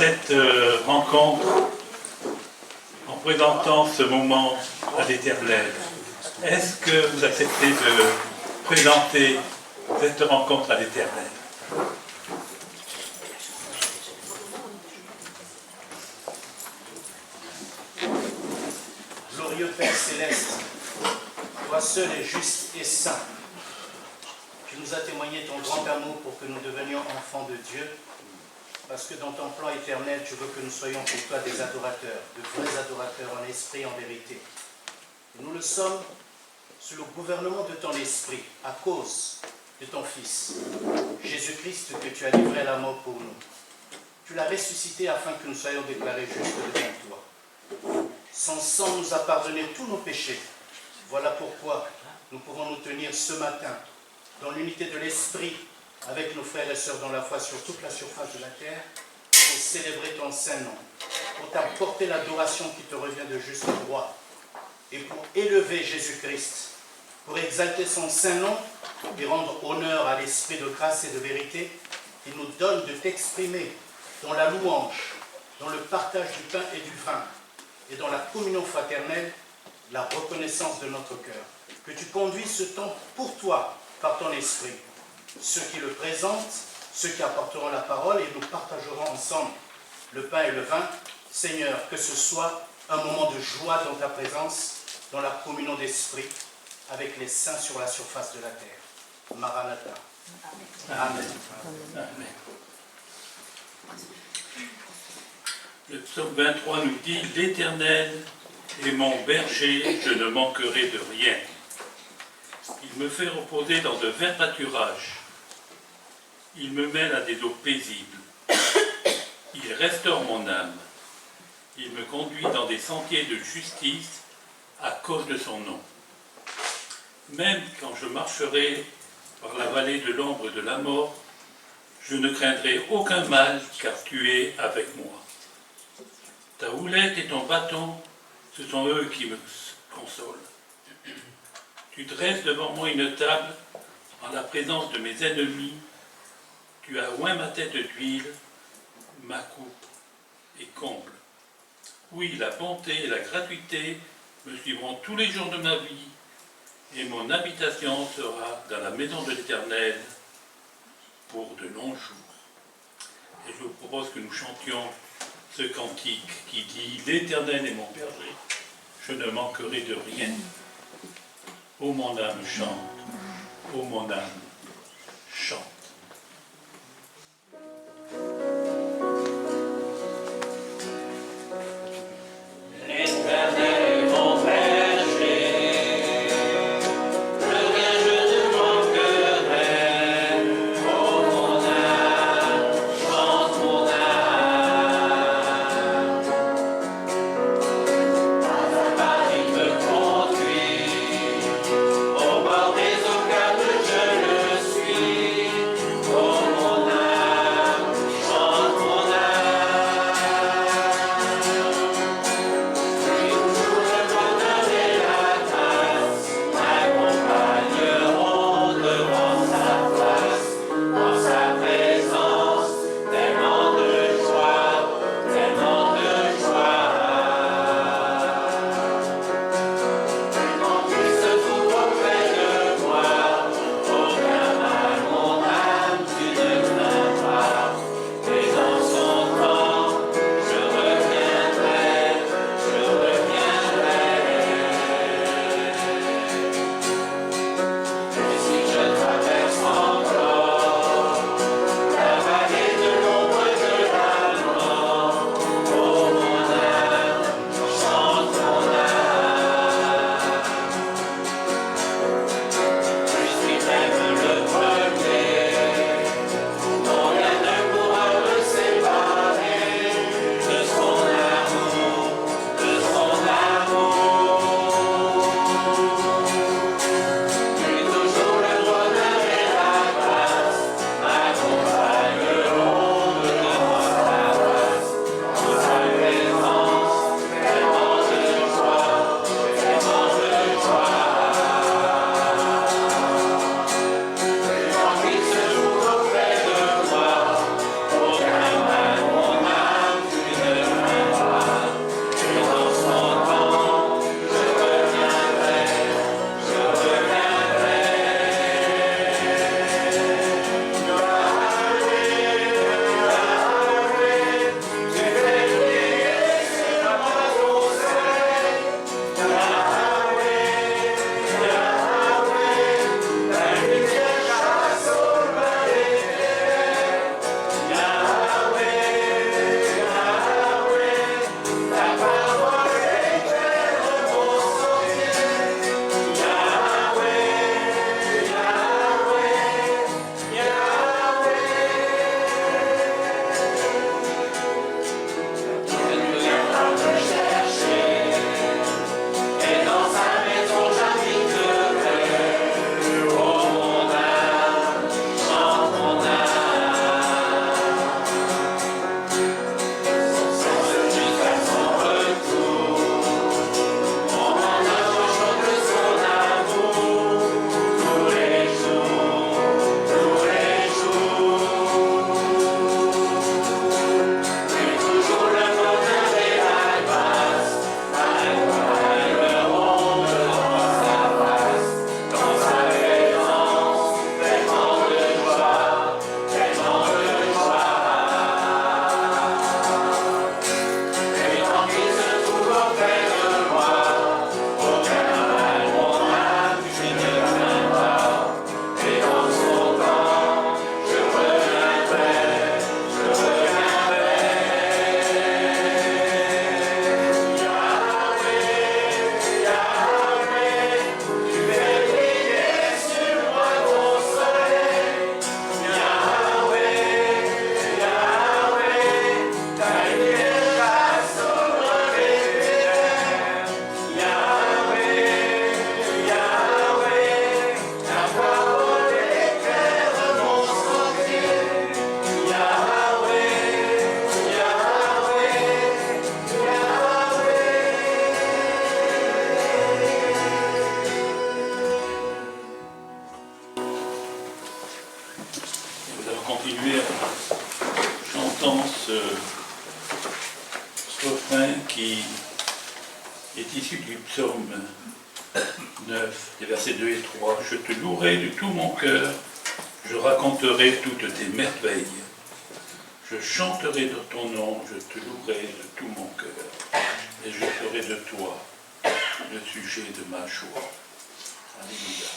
cette rencontre en présentant ce moment à l'Éternel. Est-ce que vous acceptez de présenter cette rencontre à l'Éternel? Glorieux Père Céleste, toi seul est juste et saint. Tu nous as témoigné ton grand amour pour que nous devenions enfants de Dieu, parce que dans ton plan éternel, tu veux que nous soyons pour toi des adorateurs, de vrais adorateurs en esprit et en vérité. Et nous le sommes sous le gouvernement de ton esprit, à cause de ton Fils, Jésus-Christ, que tu as livré à la mort pour nous. Tu l'as ressuscité afin que nous soyons déclarés justes devant toi. Son sang nous a pardonné tous nos péchés. Voilà pourquoi nous pouvons nous tenir ce matin dans l'unité de l'Esprit avec nos frères et sœurs dans la foi sur toute la surface de la terre pour célébrer ton saint nom, pour t'apporter l'adoration qui te revient de juste droit et pour élever Jésus-Christ, pour exalter son saint nom et rendre honneur à l'Esprit de grâce et de vérité qui nous donne de t'exprimer dans la louange, dans le partage du pain et du vin et dans la communion fraternelle, la reconnaissance de notre cœur. Que tu conduises ce temps pour toi par ton esprit. Ceux qui le présentent, ceux qui apporteront la parole et nous partagerons ensemble le pain et le vin. Seigneur, que ce soit un moment de joie dans ta présence, dans la communion d'esprit avec les saints sur la surface de la terre. Maranatha. Amen. Amen. Le psaume 23 nous dit « L'Éternel est mon berger, je ne manquerai de rien. Il me fait reposer dans de verts pâturages. Il me mène à des eaux paisibles. Il restaure mon âme. Il me conduit dans des sentiers de justice à cause de son nom. Même quand je marcherai par la vallée de l'ombre de la mort, je ne craindrai aucun mal, car tu es avec moi. Ta houlette et ton bâton, ce sont eux qui me consolent. Tu dresses devant moi une table en la présence de mes ennemis. Tu as oint ma tête d'huile, ma coupe est comble. Oui, la bonté et la gratuité me suivront tous les jours de ma vie, et mon habitation sera dans la maison de l'Éternel pour de longs jours. Et je vous propose que nous chantions ce cantique qui dit « L'Éternel est mon berger, je ne manquerai de rien. Ô mon âme chante, ô mon âme chante. » Au bord des eaux calmes, je le suis. est issu du psaume 9, les versets 2 et 3. Je te louerai de tout mon cœur, je raconterai toutes tes merveilles. Je chanterai de ton nom, je te louerai de tout mon cœur, et je ferai de toi le sujet de ma joie. Alléluia.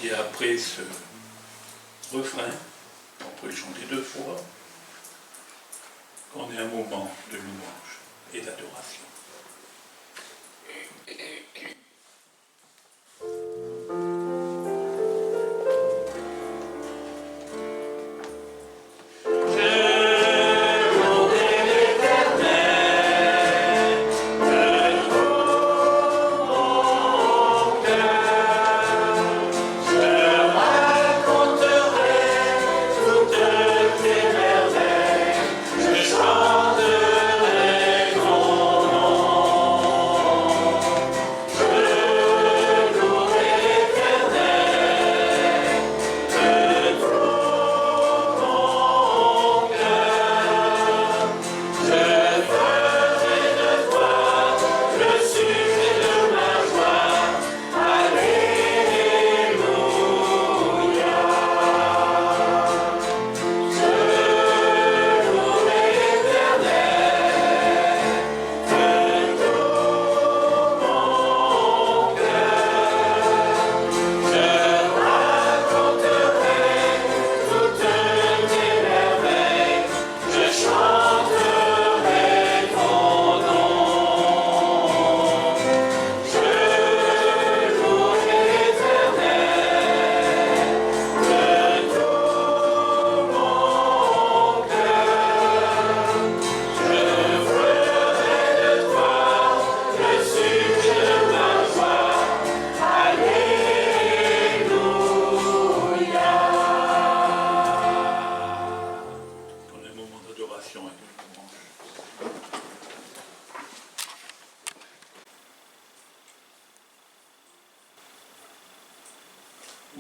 Et après ce refrain, on peut le chanter 2 fois, qu'on ait un moment de louange et d'adoration.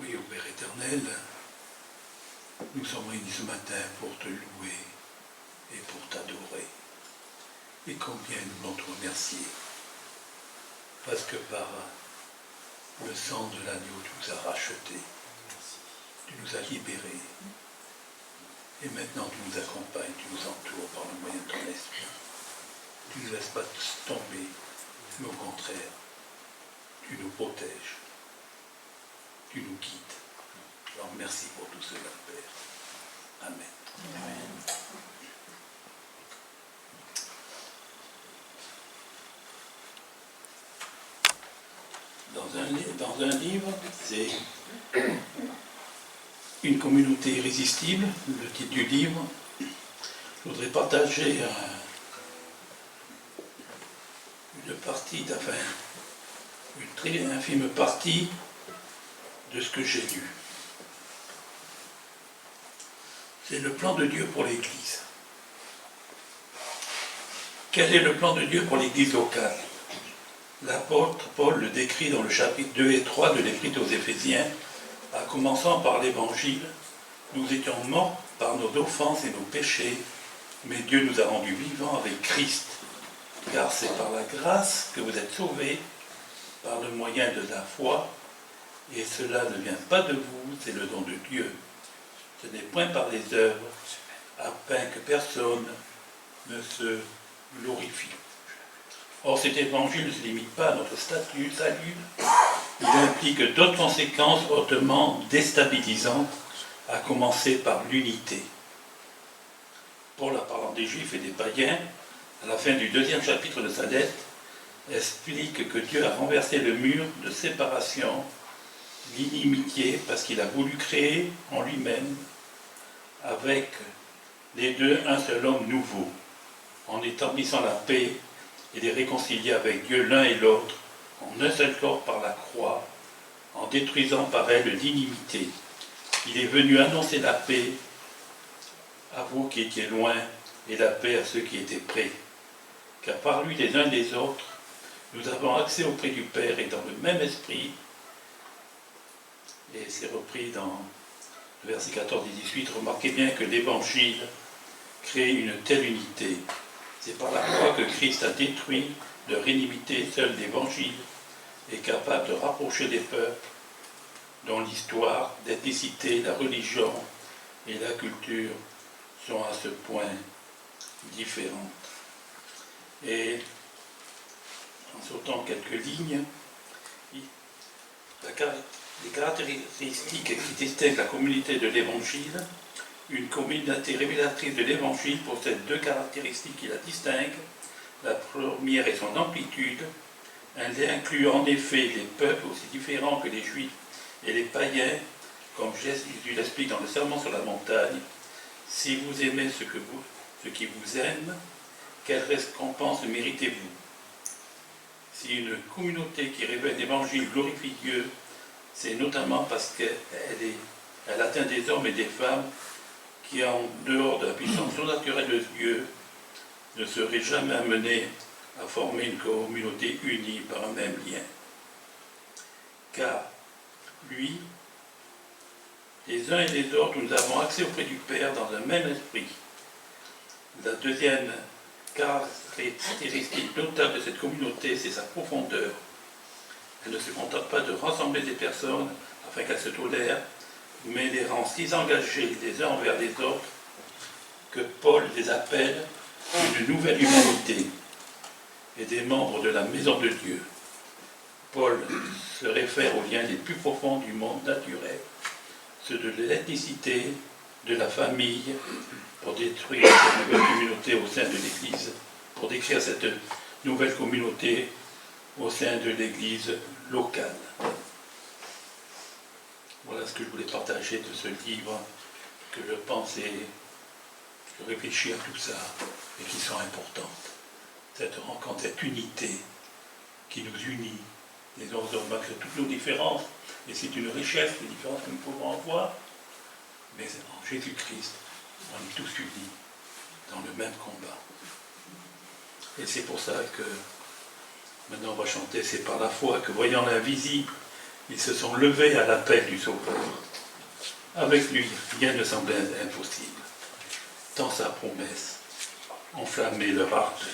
Oui, ô Père éternel, nous sommes réunis ce matin pour te louer et pour t'adorer. Et combien nous voulons te remercier, parce que par le sang de l'agneau, tu nous as rachetés, tu nous as libérés, et maintenant tu nous accompagnes, tu nous entoures par le moyen de ton esprit. Tu ne nous laisses pas tomber, mais au contraire, tu nous protèges, tu nous guides. Alors merci pour tout cela, Père. Amen. Amen. Dans un livre, c'est Une communauté irrésistible, le titre du livre. Je voudrais partager une partie, une très infime partie de ce que j'ai lu. C'est le plan de Dieu pour l'Église. Quel est le plan de Dieu pour l'Église locale? L'apôtre Paul le décrit dans le chapitre 2 et 3 de l'Épître aux Éphésiens, en commençant par l'Évangile. Nous étions morts par nos offenses et nos péchés, mais Dieu nous a rendus vivants avec Christ. Car c'est par la grâce que vous êtes sauvés, par le moyen de la foi, et cela ne vient pas de vous, c'est le don de Dieu. Ce n'est point par les œuvres, afin que personne ne se glorifie. Or, cet évangile ne se limite pas à notre statut, salut. Il implique d'autres conséquences hautement déstabilisantes, à commencer par l'unité. Paul, en parlant des Juifs et des païens, à la fin du 2e chapitre de sa lettre, explique que Dieu a renversé le mur de séparation, l'inimitié, parce qu'il a voulu créer en lui-même, avec les deux, un seul homme nouveau, en établissant la paix et les réconcilier avec Dieu l'un et l'autre, en un seul corps par la croix, en détruisant par elle l'inimité. Il est venu annoncer la paix à vous qui étiez loin et la paix à ceux qui étaient près. Car par lui, les uns et les autres, nous avons accès auprès du Père et dans le même esprit. Et c'est repris dans le verset 14 et 18. Remarquez bien que l'Évangile crée une telle unité. C'est par la croix que Christ a détruit leur inimité, seul l'Évangile est capable de rapprocher des peuples dont l'histoire, l'ethnicité, la religion et la culture sont à ce point différentes. Et en sautant quelques lignes, les caractéristiques qui distinguent la communauté de l'Évangile, une communauté révélatrice de l'Évangile possède deux caractéristiques qui la distinguent. La première est son amplitude. Elle inclut en effet les peuples aussi différents que les Juifs et les païens, comme Jésus l'explique dans le Sermon sur la montagne. Si vous aimez ce qui vous aime, quelle récompense méritez-vous? Si une communauté qui révèle l'Évangile glorifie Dieu, c'est notamment parce qu'elle atteint des hommes et des femmes qui, en dehors de la puissance surnaturelle de Dieu, ne seraient jamais amenés à former une communauté unie par un même lien. Car lui, les uns et les autres, nous avons accès auprès du Père dans un même esprit. La deuxième caractéristique notable de cette communauté, c'est sa profondeur. Elle ne se contente pas de rassembler des personnes afin qu'elles se tolèrent, mais les rend si engagés les uns envers les autres que Paul les appelle une nouvelle humanité et des membres de la maison de Dieu. Paul se réfère aux liens les plus profonds du monde naturel, ceux de l'ethnicité, de la famille, pour détruire cette nouvelle communauté au sein de l'Église, pour décrire cette nouvelle communauté au sein de l'Église locale. Voilà ce que je voulais partager de ce livre, que je pensais, je réfléchis à tout ça, et qui sont importantes. Cette rencontre, cette unité qui nous unit, les uns aux autres, malgré toutes nos différences, et c'est une richesse, les différences que nous pouvons avoir, mais en Jésus-Christ, on est tous unis dans le même combat. Et c'est pour ça que maintenant on va chanter, c'est par la foi que, voyant l'invisible, ils se sont levés à l'appel du Sauveur. Avec lui, rien ne semblait impossible, tant sa promesse enflammait leur ardeur.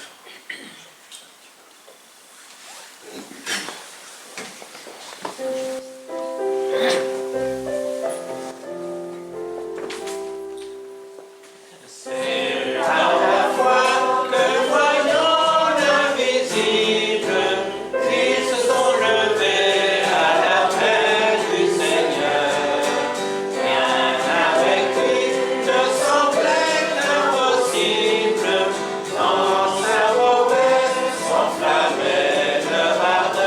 Dans sa mauvaise, s'enflammait leur ardeur.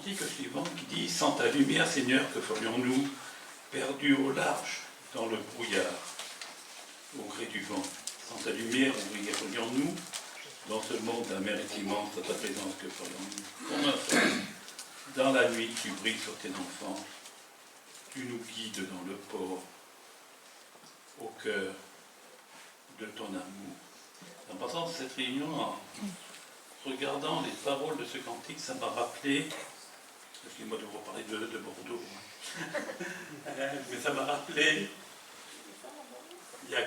cantique suivant qui dit « Sans ta lumière, Seigneur, que ferions-nous, perdus au large, dans le brouillard, au gré du vent. Sans ta lumière, où irions-nous, dans ce monde amer et immense, dans ta présence, que ferions-nous? Comme un frère, dans la nuit, tu brilles sur tes enfants, tu nous guides dans le port, au cœur de ton amour. » En passant de cette réunion, en regardant les paroles de ce cantique, ça m'a rappelé, excusez-moi de vous parler de Bordeaux, mais ça m'a rappelé, il y a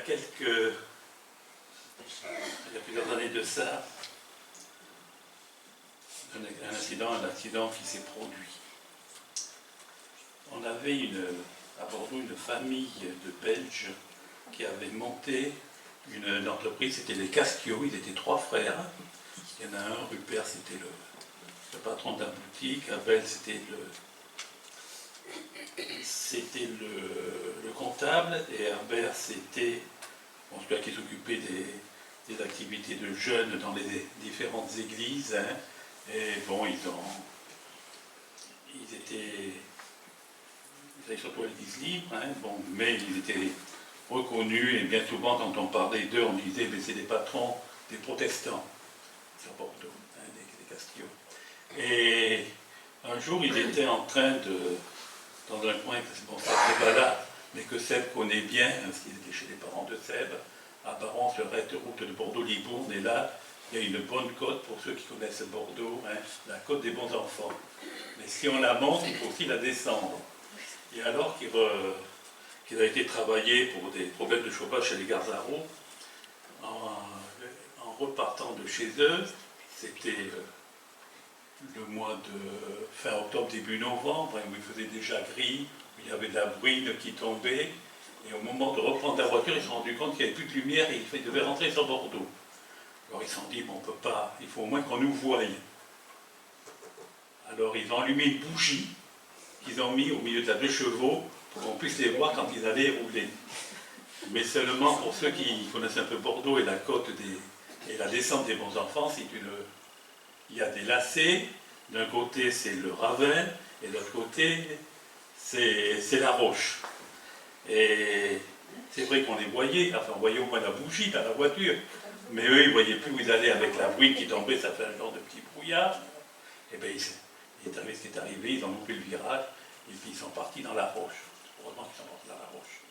plusieurs années de ça, un accident qui s'est produit. On avait à Bordeaux une famille de Belges qui avait monté une entreprise, c'était les Casquio, ils étaient 3 frères. Il y en a un, Rupert, c'était le patron de la boutique, Abel, c'était le comptable, et Herbert, c'était celui qui s'occupait des activités de jeunes dans les différentes églises. Hein. Et bon, ils avaient surtout l'église libre, hein, bon, mais ils étaient reconnus, et bien souvent, quand on parlait d'eux, on disait mais c'est des patrons des protestants sur Bordeaux, hein, des Castillots. Et un jour, ils étaient en train dans un coin, bon, Seb n'est pas là, mais que Seb connaît bien, hein, parce qu'il était chez les parents de Seb, à Baron, sur la route de Bordeaux-Libourne, et là, il y a une bonne côte pour ceux qui connaissent Bordeaux, hein, la côte des bons enfants. Mais si on la monte, il faut aussi la descendre. Et alors qu'il a été travaillé pour des problèmes de chauffage chez les Garzaro, en repartant de chez eux, c'était le mois de fin octobre, début novembre, où il faisait déjà gris, où il y avait de la bruine qui tombait, et au moment de reprendre la voiture, ils se sont rendus compte qu'il n'y avait plus de lumière et ils devaient rentrer sur Bordeaux. Alors ils se sont dit, bon, on ne peut pas, il faut au moins qu'on nous voie. Alors ils ont allumé une bougie qu'ils ont mis au milieu de la 2 chevaux pour qu'on puisse les voir quand ils allaient rouler. Mais seulement pour ceux qui connaissent un peu Bordeaux et la côte et la descente des bons enfants, il y a des lacets, d'un côté c'est le ravin et de l'autre côté c'est la roche. Et c'est vrai qu'on les voyait, enfin on voyait au moins la bougie dans la voiture, mais eux ils ne voyaient plus où ils allaient avec la bruine qui tombait, ça fait un genre de petit brouillard. Et bien il est arrivé ce qui est arrivé, ils ont loupé le virage et puis ils sont partis dans la roche. Heureusement qu'ils sont partis dans la roche.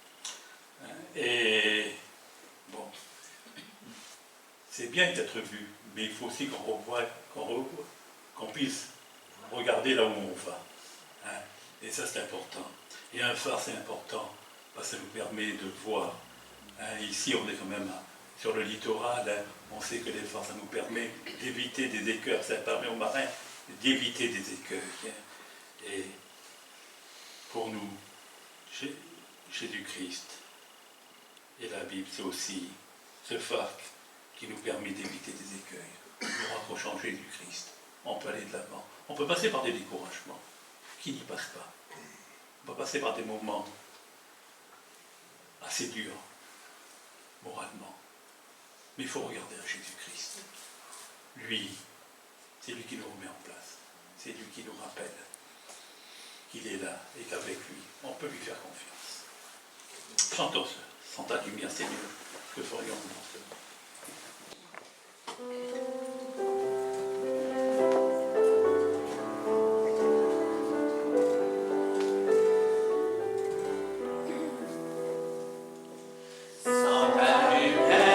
Hein? Et bon, c'est bien d'être vu, mais il faut aussi qu'on puisse regarder là où on va. Hein? Et ça c'est important. Et un phare c'est important, parce que ça nous permet de voir. Hein? Ici on est quand même sur le littoral, hein? On sait que les phares ça nous permet d'éviter des écueils, ça permet aux marins d'éviter des écueils. Hein? Et pour nous, Jésus-Christ et la Bible, c'est aussi ce phare qui nous permet d'éviter des écueils. Nous rapprochons Jésus-Christ. On peut aller de l'avant. On peut passer par des découragements. Qui n'y passe pas? On peut passer par des moments assez durs, moralement. Mais il faut regarder à Jésus-Christ. Lui, c'est lui qui nous remet en place. C'est lui qui nous rappelle qu'il est là et qu'avec lui, on peut lui faire confiance. Chantons ce, sans ta lumière, Seigneur, que ferions-nous dans ce monde? Sans ta lumière,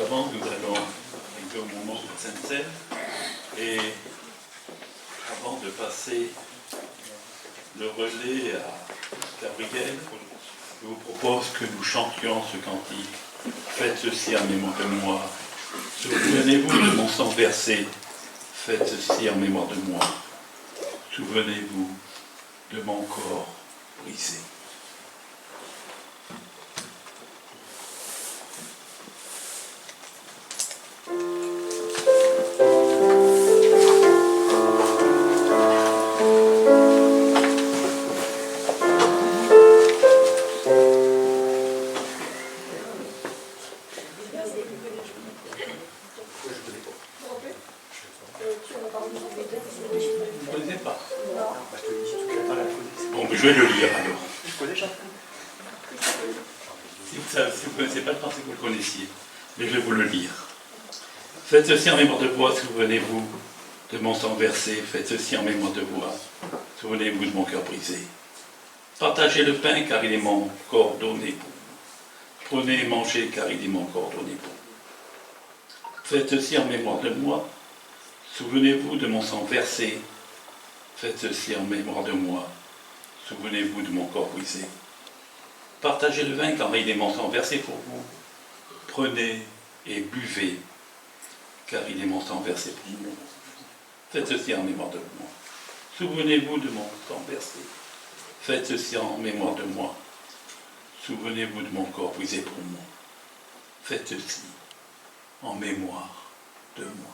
auparavant, nous allons arriver au moment de Sainte-Seine. Et avant de passer le relais à Gabriel, je vous propose que nous chantions ce cantique. Faites ceci en mémoire de moi. Souvenez-vous de mon sang versé. Faites ceci en mémoire de moi. Souvenez-vous de mon corps brisé. Vous ne connaissez pas? Bon, mais je vais le lire alors. Si vous ne connaissez pas, je pensais que vous le connaissiez. Mais je vais vous le lire. Faites ceci en mémoire de moi, souvenez-vous de mon sang versé. Faites ceci en mémoire de moi, souvenez-vous de mon cœur brisé. Partagez le pain car il est mon corps donné pour vous. Prenez et mangez car il est mon corps donné pour vous. Faites ceci en mémoire de moi, souvenez-vous de mon sang versé. Faites ceci en mémoire de moi, souvenez-vous de mon corps brisé. Partagez le vin car il est mon sang versé pour vous. Prenez et buvez car il est mon sang versé pour vous. Faites ceci en mémoire de moi. Souvenez-vous de mon sang versé. Faites ceci en mémoire de moi. Souvenez-vous de mon corps brisé pour moi. Faites ceci en mémoire de moi.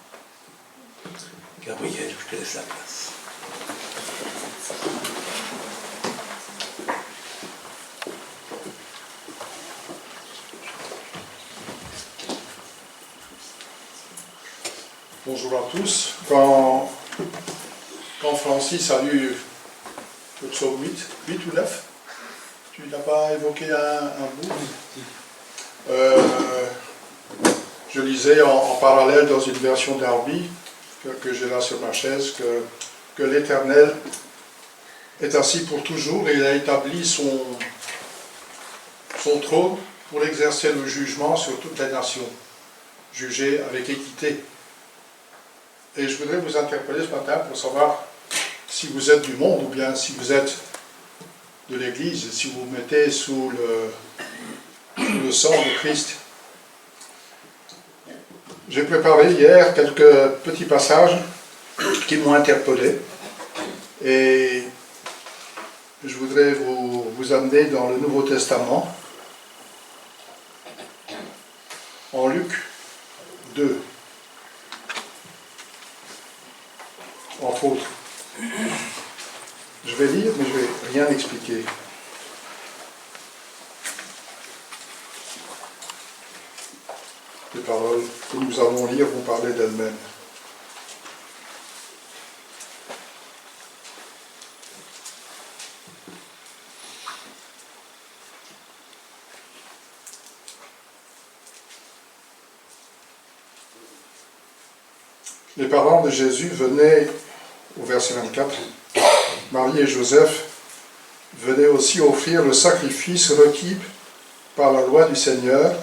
Gabriel, je te laisse la place. Bonjour à tous. Quand Francis a lu le psaume 8 ou 9, tu n'as pas évoqué un bout. Je lisais en parallèle dans une version d'Arby, que j'ai là sur ma chaise, que l'Éternel est assis pour toujours et il a établi son trône pour exercer le jugement sur toutes les nations, juger avec équité. Et je voudrais vous interpeller ce matin pour savoir si vous êtes du monde ou bien si vous êtes de l'Église, si vous vous mettez sous le sang de Christ. J'ai préparé hier quelques petits passages qui m'ont interpellé et je voudrais vous amener dans le Nouveau Testament, en Luc 2. Entre autres. Je vais lire, mais je ne vais rien expliquer. Les paroles que nous allons lire vont parler d'elles-mêmes. Les parents de Jésus venaient, au verset 24, Marie et Joseph venaient aussi offrir le sacrifice requis par la loi du Seigneur,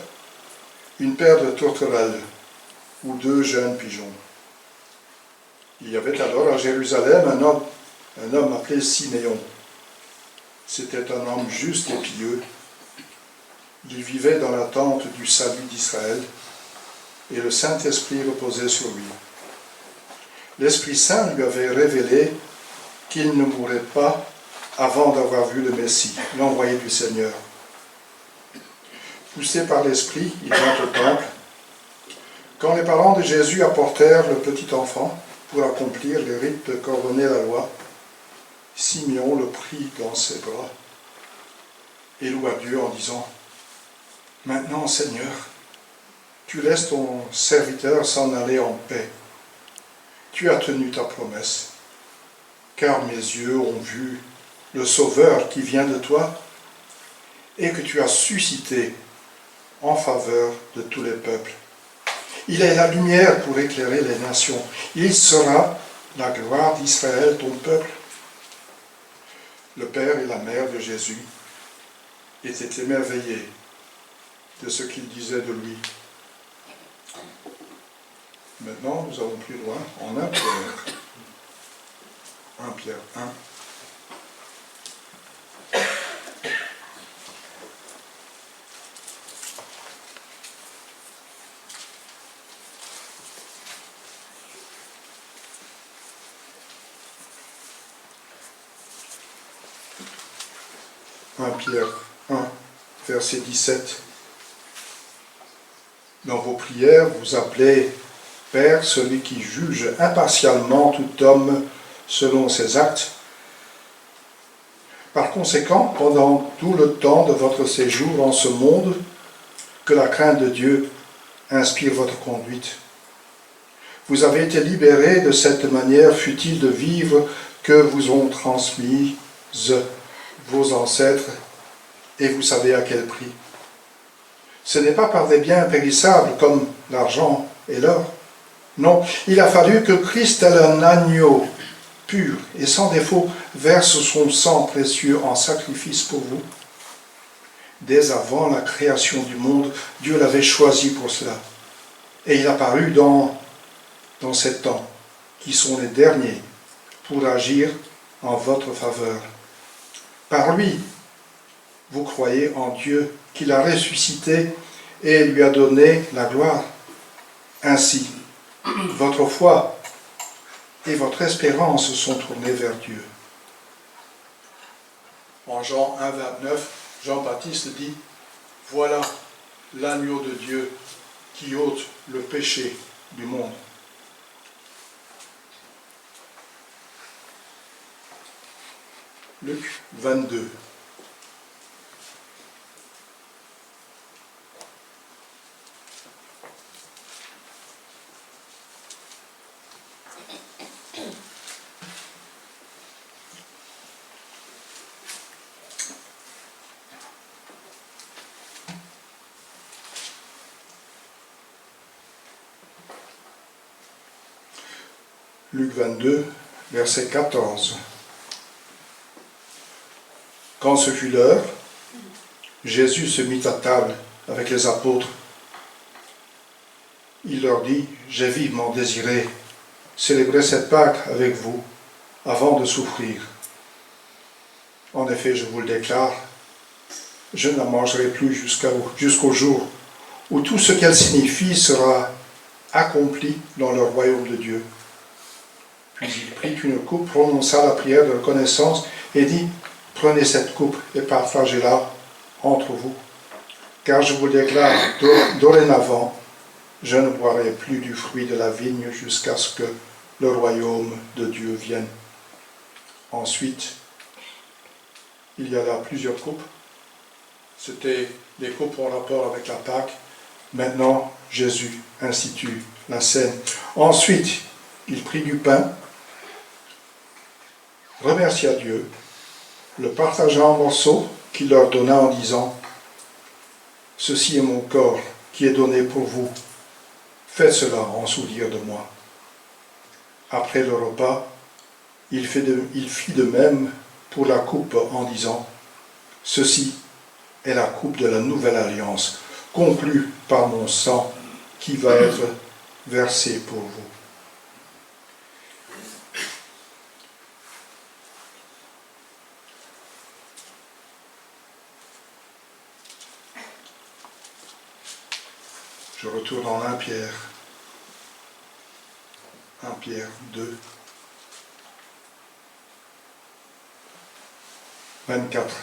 une paire de tourterelles ou 2 jeunes pigeons. Il y avait alors à Jérusalem un homme appelé Siméon. C'était un homme juste et pieux. Il vivait dans l'attente du salut d'Israël et le Saint-Esprit reposait sur lui. L'Esprit Saint lui avait révélé qu'il ne mourrait pas avant d'avoir vu le Messie, l'envoyé du Seigneur. Poussé par l'Esprit, il vint au temple. Quand les parents de Jésus apportèrent le petit enfant pour accomplir les rites qu'ordonnait la loi, Simeon le prit dans ses bras et loua Dieu en disant « Maintenant, Seigneur, tu laisses ton serviteur s'en aller en paix. Tu as tenu ta promesse, car mes yeux ont vu le Sauveur qui vient de toi et que tu as suscité en faveur de tous les peuples. Il est la lumière pour éclairer les nations. Il sera la gloire d'Israël, ton peuple. » Le père et la mère de Jésus étaient émerveillés de ce qu'il disait de lui. Maintenant, nous allons plus loin en 1 Pierre. 1 Pierre 1. Pierre 1, verset 17. Dans vos prières, vous appelez Père celui qui juge impartialement tout homme selon ses actes. Par conséquent, pendant tout le temps de votre séjour en ce monde, que la crainte de Dieu inspire votre conduite. Vous avez été libérés de cette manière futile de vivre que vous ont transmise vos ancêtres, et vous savez à quel prix. Ce n'est pas par des biens périssables comme l'argent et l'or. Non, il a fallu que Christ, tel un agneau pur et sans défaut, verse son sang précieux en sacrifice pour vous. Dès avant la création du monde, Dieu l'avait choisi pour cela. Et il a paru dans ces temps, qui sont les derniers, pour agir en votre faveur. Par lui, vous croyez en Dieu, qui l'a ressuscité et lui a donné la gloire. Ainsi, votre foi et votre espérance sont tournées vers Dieu. En Jean 1, 29, Jean-Baptiste dit « Voilà l'agneau de Dieu qui ôte le péché du monde. » Luc 22. Luc 22, verset 14. Quand ce fut l'heure, Jésus se mit à table avec les apôtres. Il leur dit, « J'ai vivement désiré célébrer cette Pâque avec vous avant de souffrir. En effet, je vous le déclare, je ne la mangerai plus jusqu'au jour où tout ce qu'elle signifie sera accompli dans le royaume de Dieu. » Puis il prit une coupe, prononça la prière de reconnaissance et dit, « Prenez cette coupe et partagez-la entre vous. Car je vous déclare, dorénavant, je ne boirai plus du fruit de la vigne jusqu'à ce que le royaume de Dieu vienne. » Ensuite, il y a là plusieurs coupes. C'était des coupes en rapport avec la Pâque. Maintenant, Jésus institue la scène. Ensuite, il prit du pain, remercia Dieu, le partagea en morceaux qu'il leur donna en disant, « Ceci est mon corps qui est donné pour vous. Faites cela en souvenir de moi. » Après le repas, il fit de même pour la coupe en disant, « Ceci est la coupe de la nouvelle alliance, conclue par mon sang qui va être versé pour vous. » Je retourne en 1 Pierre. 1 Pierre 2. 24.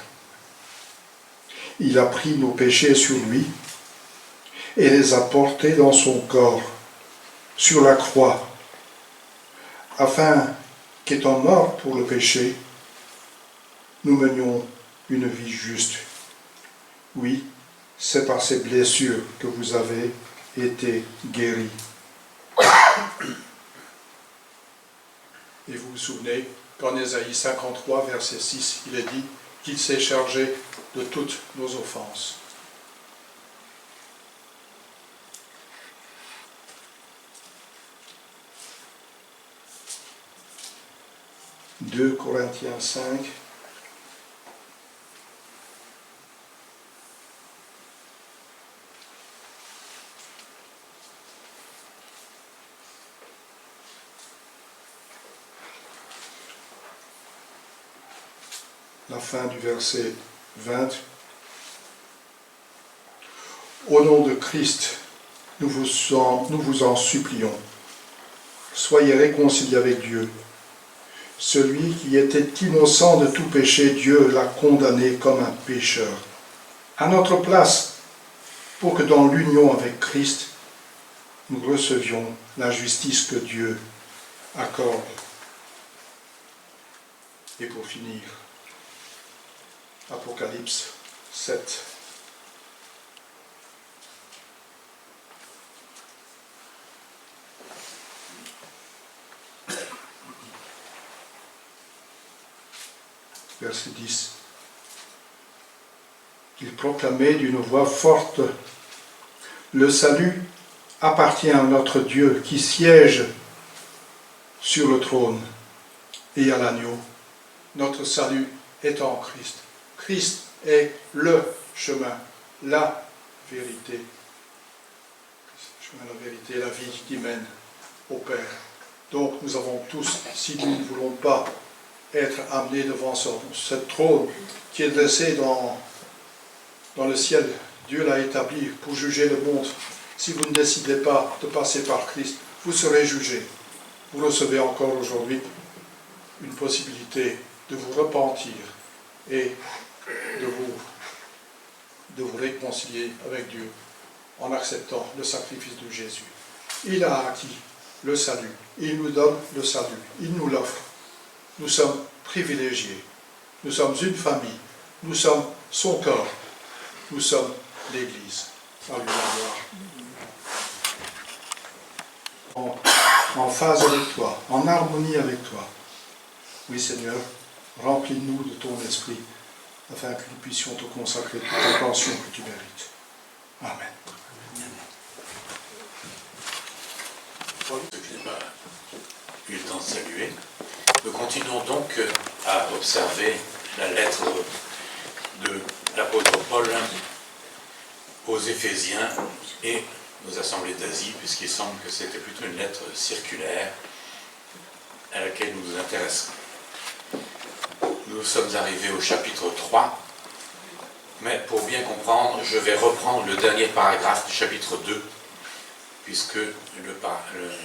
Il a pris nos péchés sur lui et les a portés dans son corps, sur la croix, afin qu'étant morts pour le péché, nous menions une vie juste. Oui, c'est par ces blessures que vous avez été guéris. Et vous vous souvenez qu'en Ésaïe 53, verset 6, il est dit qu'il s'est chargé de toutes nos offenses. « 2 Corinthiens 5, la fin du verset 20. Au nom de Christ, nous vous en supplions. Soyez réconciliés avec Dieu. Celui qui était innocent de tout péché, Dieu l'a condamné comme un pécheur. À notre place, pour que dans l'union avec Christ, nous recevions la justice que Dieu accorde. Et pour finir, Apocalypse 7. Verset 10. Il proclamait d'une voix forte: le salut appartient à notre Dieu qui siège sur le trône et à l'agneau. Notre salut est en Christ. Christ est le chemin, la vérité. Le chemin, la vérité, la vie qui mène au Père. Donc nous avons tous, si nous ne voulons pas être amenés devant ce trône qui est dressé dans le ciel, Dieu l'a établi pour juger le monde. Si vous ne décidez pas de passer par Christ, vous serez jugés. Vous recevez encore aujourd'hui une possibilité de vous repentir et de vous réconcilier avec Dieu en acceptant le sacrifice de Jésus. Il a acquis le salut. Il nous donne le salut. Il nous l'offre. Nous sommes privilégiés. Nous sommes une famille. Nous sommes son corps. Nous sommes l'Église. À lui la gloire. En phase avec toi, en harmonie avec toi. Oui Seigneur, remplis-nous de ton esprit, afin que nous puissions te consacrer toute l'attention que tu mérites. Amen. Pour ceux que je n'ai pas eu le temps de saluer, nous continuons donc à observer la lettre de l'apôtre Paul aux Éphésiens et aux assemblées d'Asie, puisqu'il semble que c'était plutôt une lettre circulaire à laquelle nous nous intéressons. Nous sommes arrivés au chapitre 3, mais pour bien comprendre, je vais reprendre le dernier paragraphe du chapitre 2, puisque le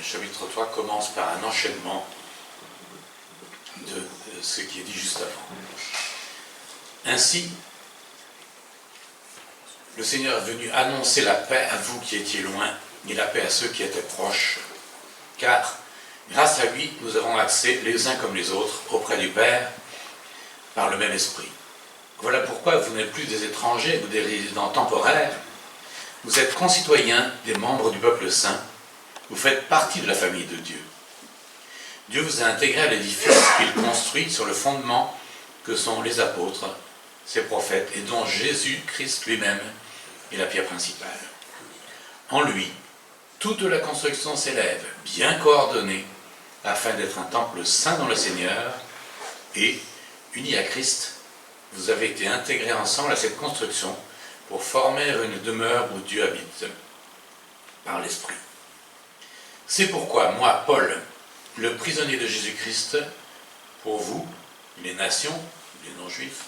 chapitre 3 commence par un enchaînement de ce qui est dit juste avant. Ainsi, le Seigneur est venu annoncer la paix à vous qui étiez loin, et la paix à ceux qui étaient proches, car grâce à lui, nous avons accès les uns comme les autres auprès du Père par le même esprit. Voilà pourquoi vous n'êtes plus des étrangers ou des résidents temporaires, vous êtes concitoyens des membres du peuple saint, vous faites partie de la famille de Dieu. Dieu vous a intégré à l'édifice qu'il construit sur le fondement que sont les apôtres, ses prophètes, et dont Jésus-Christ lui-même est la pierre principale. En lui, toute la construction s'élève, bien coordonnée, afin d'être un temple saint dans le Seigneur, et, unis à Christ, vous avez été intégrés ensemble à cette construction pour former une demeure où Dieu habite, par l'Esprit. C'est pourquoi moi, Paul, le prisonnier de Jésus-Christ, pour vous, les nations, les non-juifs,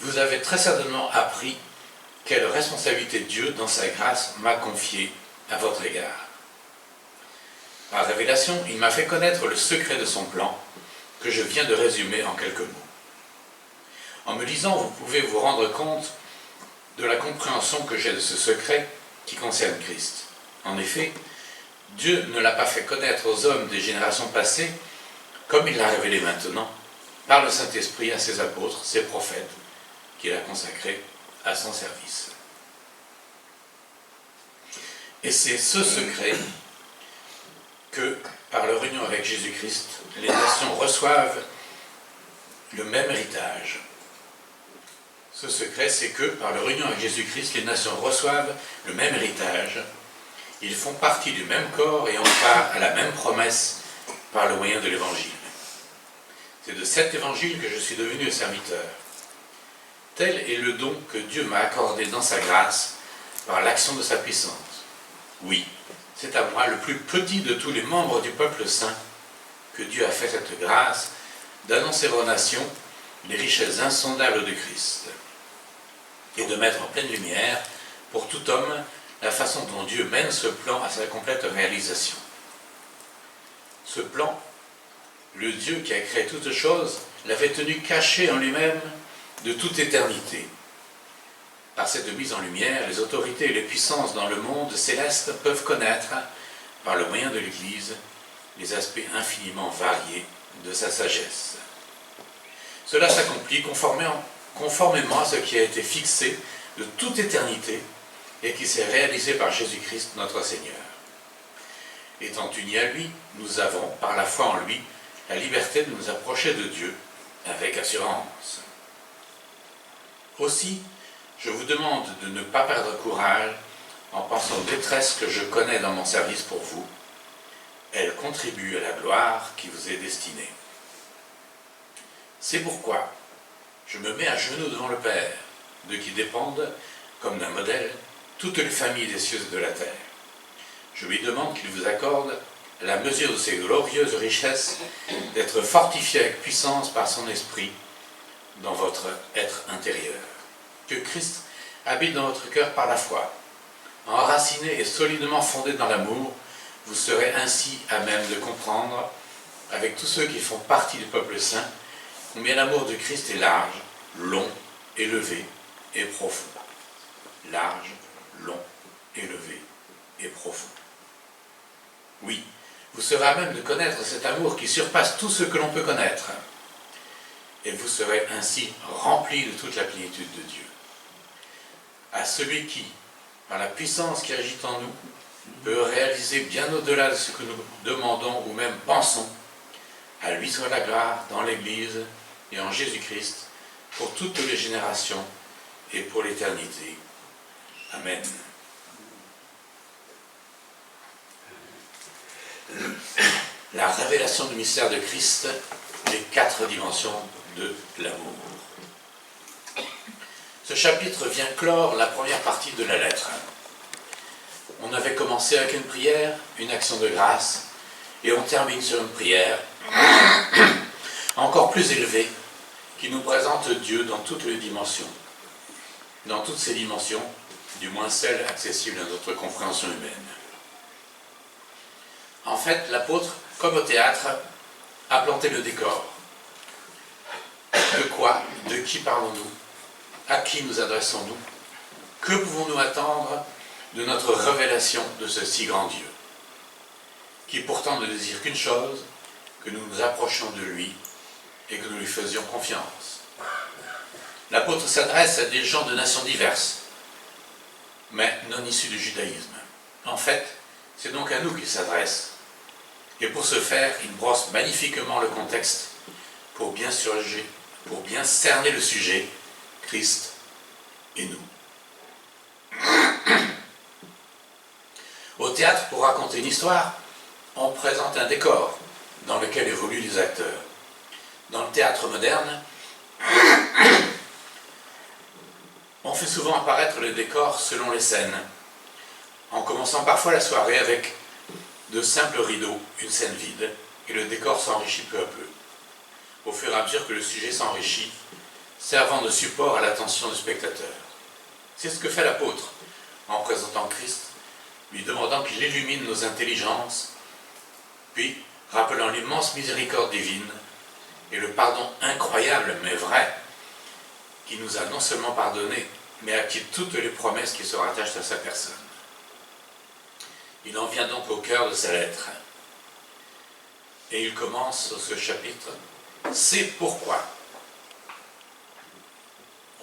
vous avez très certainement appris quelle responsabilité Dieu, dans sa grâce, m'a confiée à votre égard. Par révélation, il m'a fait connaître le secret de son plan, que je viens de résumer en quelques mots. En me lisant, vous pouvez vous rendre compte de la compréhension que j'ai de ce secret qui concerne Christ. En effet, Dieu ne l'a pas fait connaître aux hommes des générations passées, comme il l'a révélé maintenant, par le Saint-Esprit à ses apôtres, ses prophètes, qu'il a consacrés à son service. Et c'est ce secret que, par leur union avec Jésus-Christ, les nations reçoivent le même héritage. Ce secret, c'est que, par leur union avec Jésus-Christ, les nations reçoivent le même héritage. Ils font partie du même corps et ont part à la même promesse par le moyen de l'Évangile. C'est de cet Évangile que je suis devenu serviteur. Tel est le don que Dieu m'a accordé dans sa grâce par l'action de sa puissance. Oui, c'est à moi, le plus petit de tous les membres du peuple saint, que Dieu a fait cette grâce d'annoncer aux nations les richesses insondables de Christ et de mettre en pleine lumière pour tout homme la façon dont Dieu mène ce plan à sa complète réalisation. Ce plan, le Dieu qui a créé toutes choses, l'avait tenu caché en lui-même de toute éternité. Par cette mise en lumière, les autorités et les puissances dans le monde céleste peuvent connaître, par le moyen de l'Église, les aspects infiniment variés de sa sagesse. Cela s'accomplit conformément à ce qui a été fixé de toute éternité et qui s'est réalisé par Jésus-Christ notre Seigneur. Étant unis à lui, nous avons, par la foi en lui, la liberté de nous approcher de Dieu avec assurance. Aussi, je vous demande de ne pas perdre courage en pensant aux détresses que je connais dans mon service pour vous. Elles contribuent à la gloire qui vous est destinée. C'est pourquoi je me mets à genoux devant le Père, de qui dépendent, comme d'un modèle, toutes les familles des cieux et de la terre. Je lui demande qu'il vous accorde la mesure de ses glorieuses richesses, d'être fortifié avec puissance par son esprit dans votre être intérieur. Que Christ habite dans votre cœur par la foi. Enraciné et solidement fondé dans l'amour, vous serez ainsi à même de comprendre, avec tous ceux qui font partie du peuple saint, combien l'amour de Christ est large, long, élevé et profond. Large, long, élevé et profond. Oui, vous serez à même de connaître cet amour qui surpasse tout ce que l'on peut connaître. Et vous serez ainsi remplis de toute la plénitude de Dieu. À celui qui, par la puissance qui agit en nous, peut réaliser bien au-delà de ce que nous demandons ou même pensons, à lui soit la gloire dans l'Église et en Jésus-Christ pour toutes les générations et pour l'éternité. Amen. La révélation du mystère de Christ, les 4 dimensions de l'amour. Ce chapitre vient clore la première partie de la lettre. On avait commencé avec une prière, une action de grâce, et on termine sur une prière encore plus élevée, qui nous présente Dieu dans toutes les dimensions. Dans toutes ces dimensions, du moins celles accessibles à notre compréhension humaine. En fait, l'apôtre, comme au théâtre, a planté le décor. De quoi, de qui parlons-nous? À qui nous adressons-nous? Que pouvons-nous attendre de notre révélation de ce si grand Dieu, qui pourtant ne désire qu'une chose, que nous nous approchions de lui et que nous lui faisions confiance. L'apôtre s'adresse à des gens de nations diverses, mais non issus du judaïsme. En fait, c'est donc à nous qu'il s'adresse. Et pour ce faire, il brosse magnifiquement le contexte pour bien cerner le sujet, Christ et nous. Au théâtre, pour raconter une histoire, on présente un décor dans lequel évoluent les acteurs. Dans le théâtre moderne, on fait souvent apparaître le décor selon les scènes, en commençant parfois la soirée avec de simples rideaux, une scène vide, et le décor s'enrichit peu à peu, au fur et à mesure que le sujet s'enrichit, servant de support à l'attention du spectateur. C'est ce que fait l'apôtre, en présentant Christ, lui demandant qu'il illumine nos intelligences, puis rappelant l'immense miséricorde divine et le pardon incroyable mais vrai, qui nous a non seulement pardonné, mais acquis toutes les promesses qui se rattachent à sa personne. Il en vient donc au cœur de sa lettre. Et il commence ce chapitre, c'est pourquoi.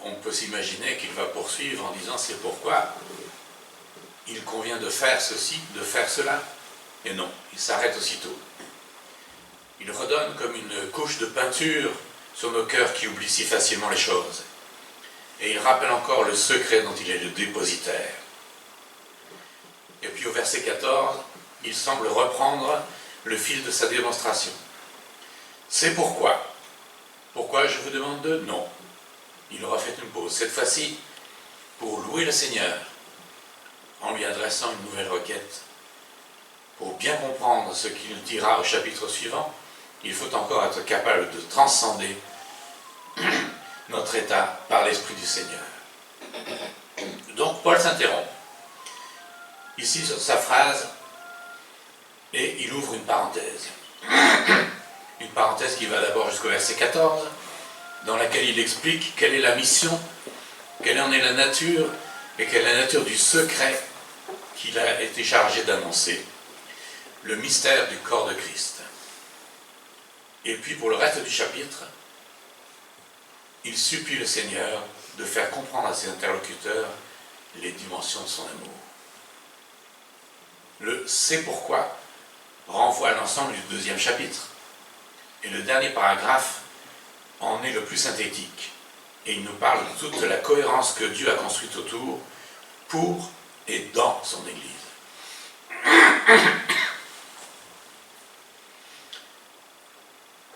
On peut s'imaginer qu'il va poursuivre en disant c'est pourquoi il convient de faire ceci, de faire cela. Et non, il s'arrête aussitôt. Il redonne comme une couche de peinture sur nos cœurs qui oublient si facilement les choses. Et il rappelle encore le secret dont il est le dépositaire. Et puis au verset 14, il semble reprendre le fil de sa démonstration. C'est pourquoi. Pourquoi je vous demande de? Non. Il aura fait une pause, cette fois-ci pour louer le Seigneur, en lui adressant une nouvelle requête. Pour bien comprendre ce qu'il nous dira au chapitre suivant, il faut encore être capable de transcender notre état par l'Esprit du Seigneur. Donc Paul s'interrompt ici sur sa phrase et il ouvre une parenthèse. Une parenthèse qui va d'abord jusqu'au verset 14, dans laquelle il explique quelle est la mission, quelle en est la nature et quelle est la nature du secret qu'il a été chargé d'annoncer, le mystère du corps de Christ. Et puis pour le reste du chapitre, il supplie le Seigneur de faire comprendre à ses interlocuteurs les dimensions de son amour. Le « c'est pourquoi » renvoie à l'ensemble du deuxième chapitre. Et le dernier paragraphe en est le plus synthétique. Et il nous parle de toute la cohérence que Dieu a construite autour, pour et dans son Église.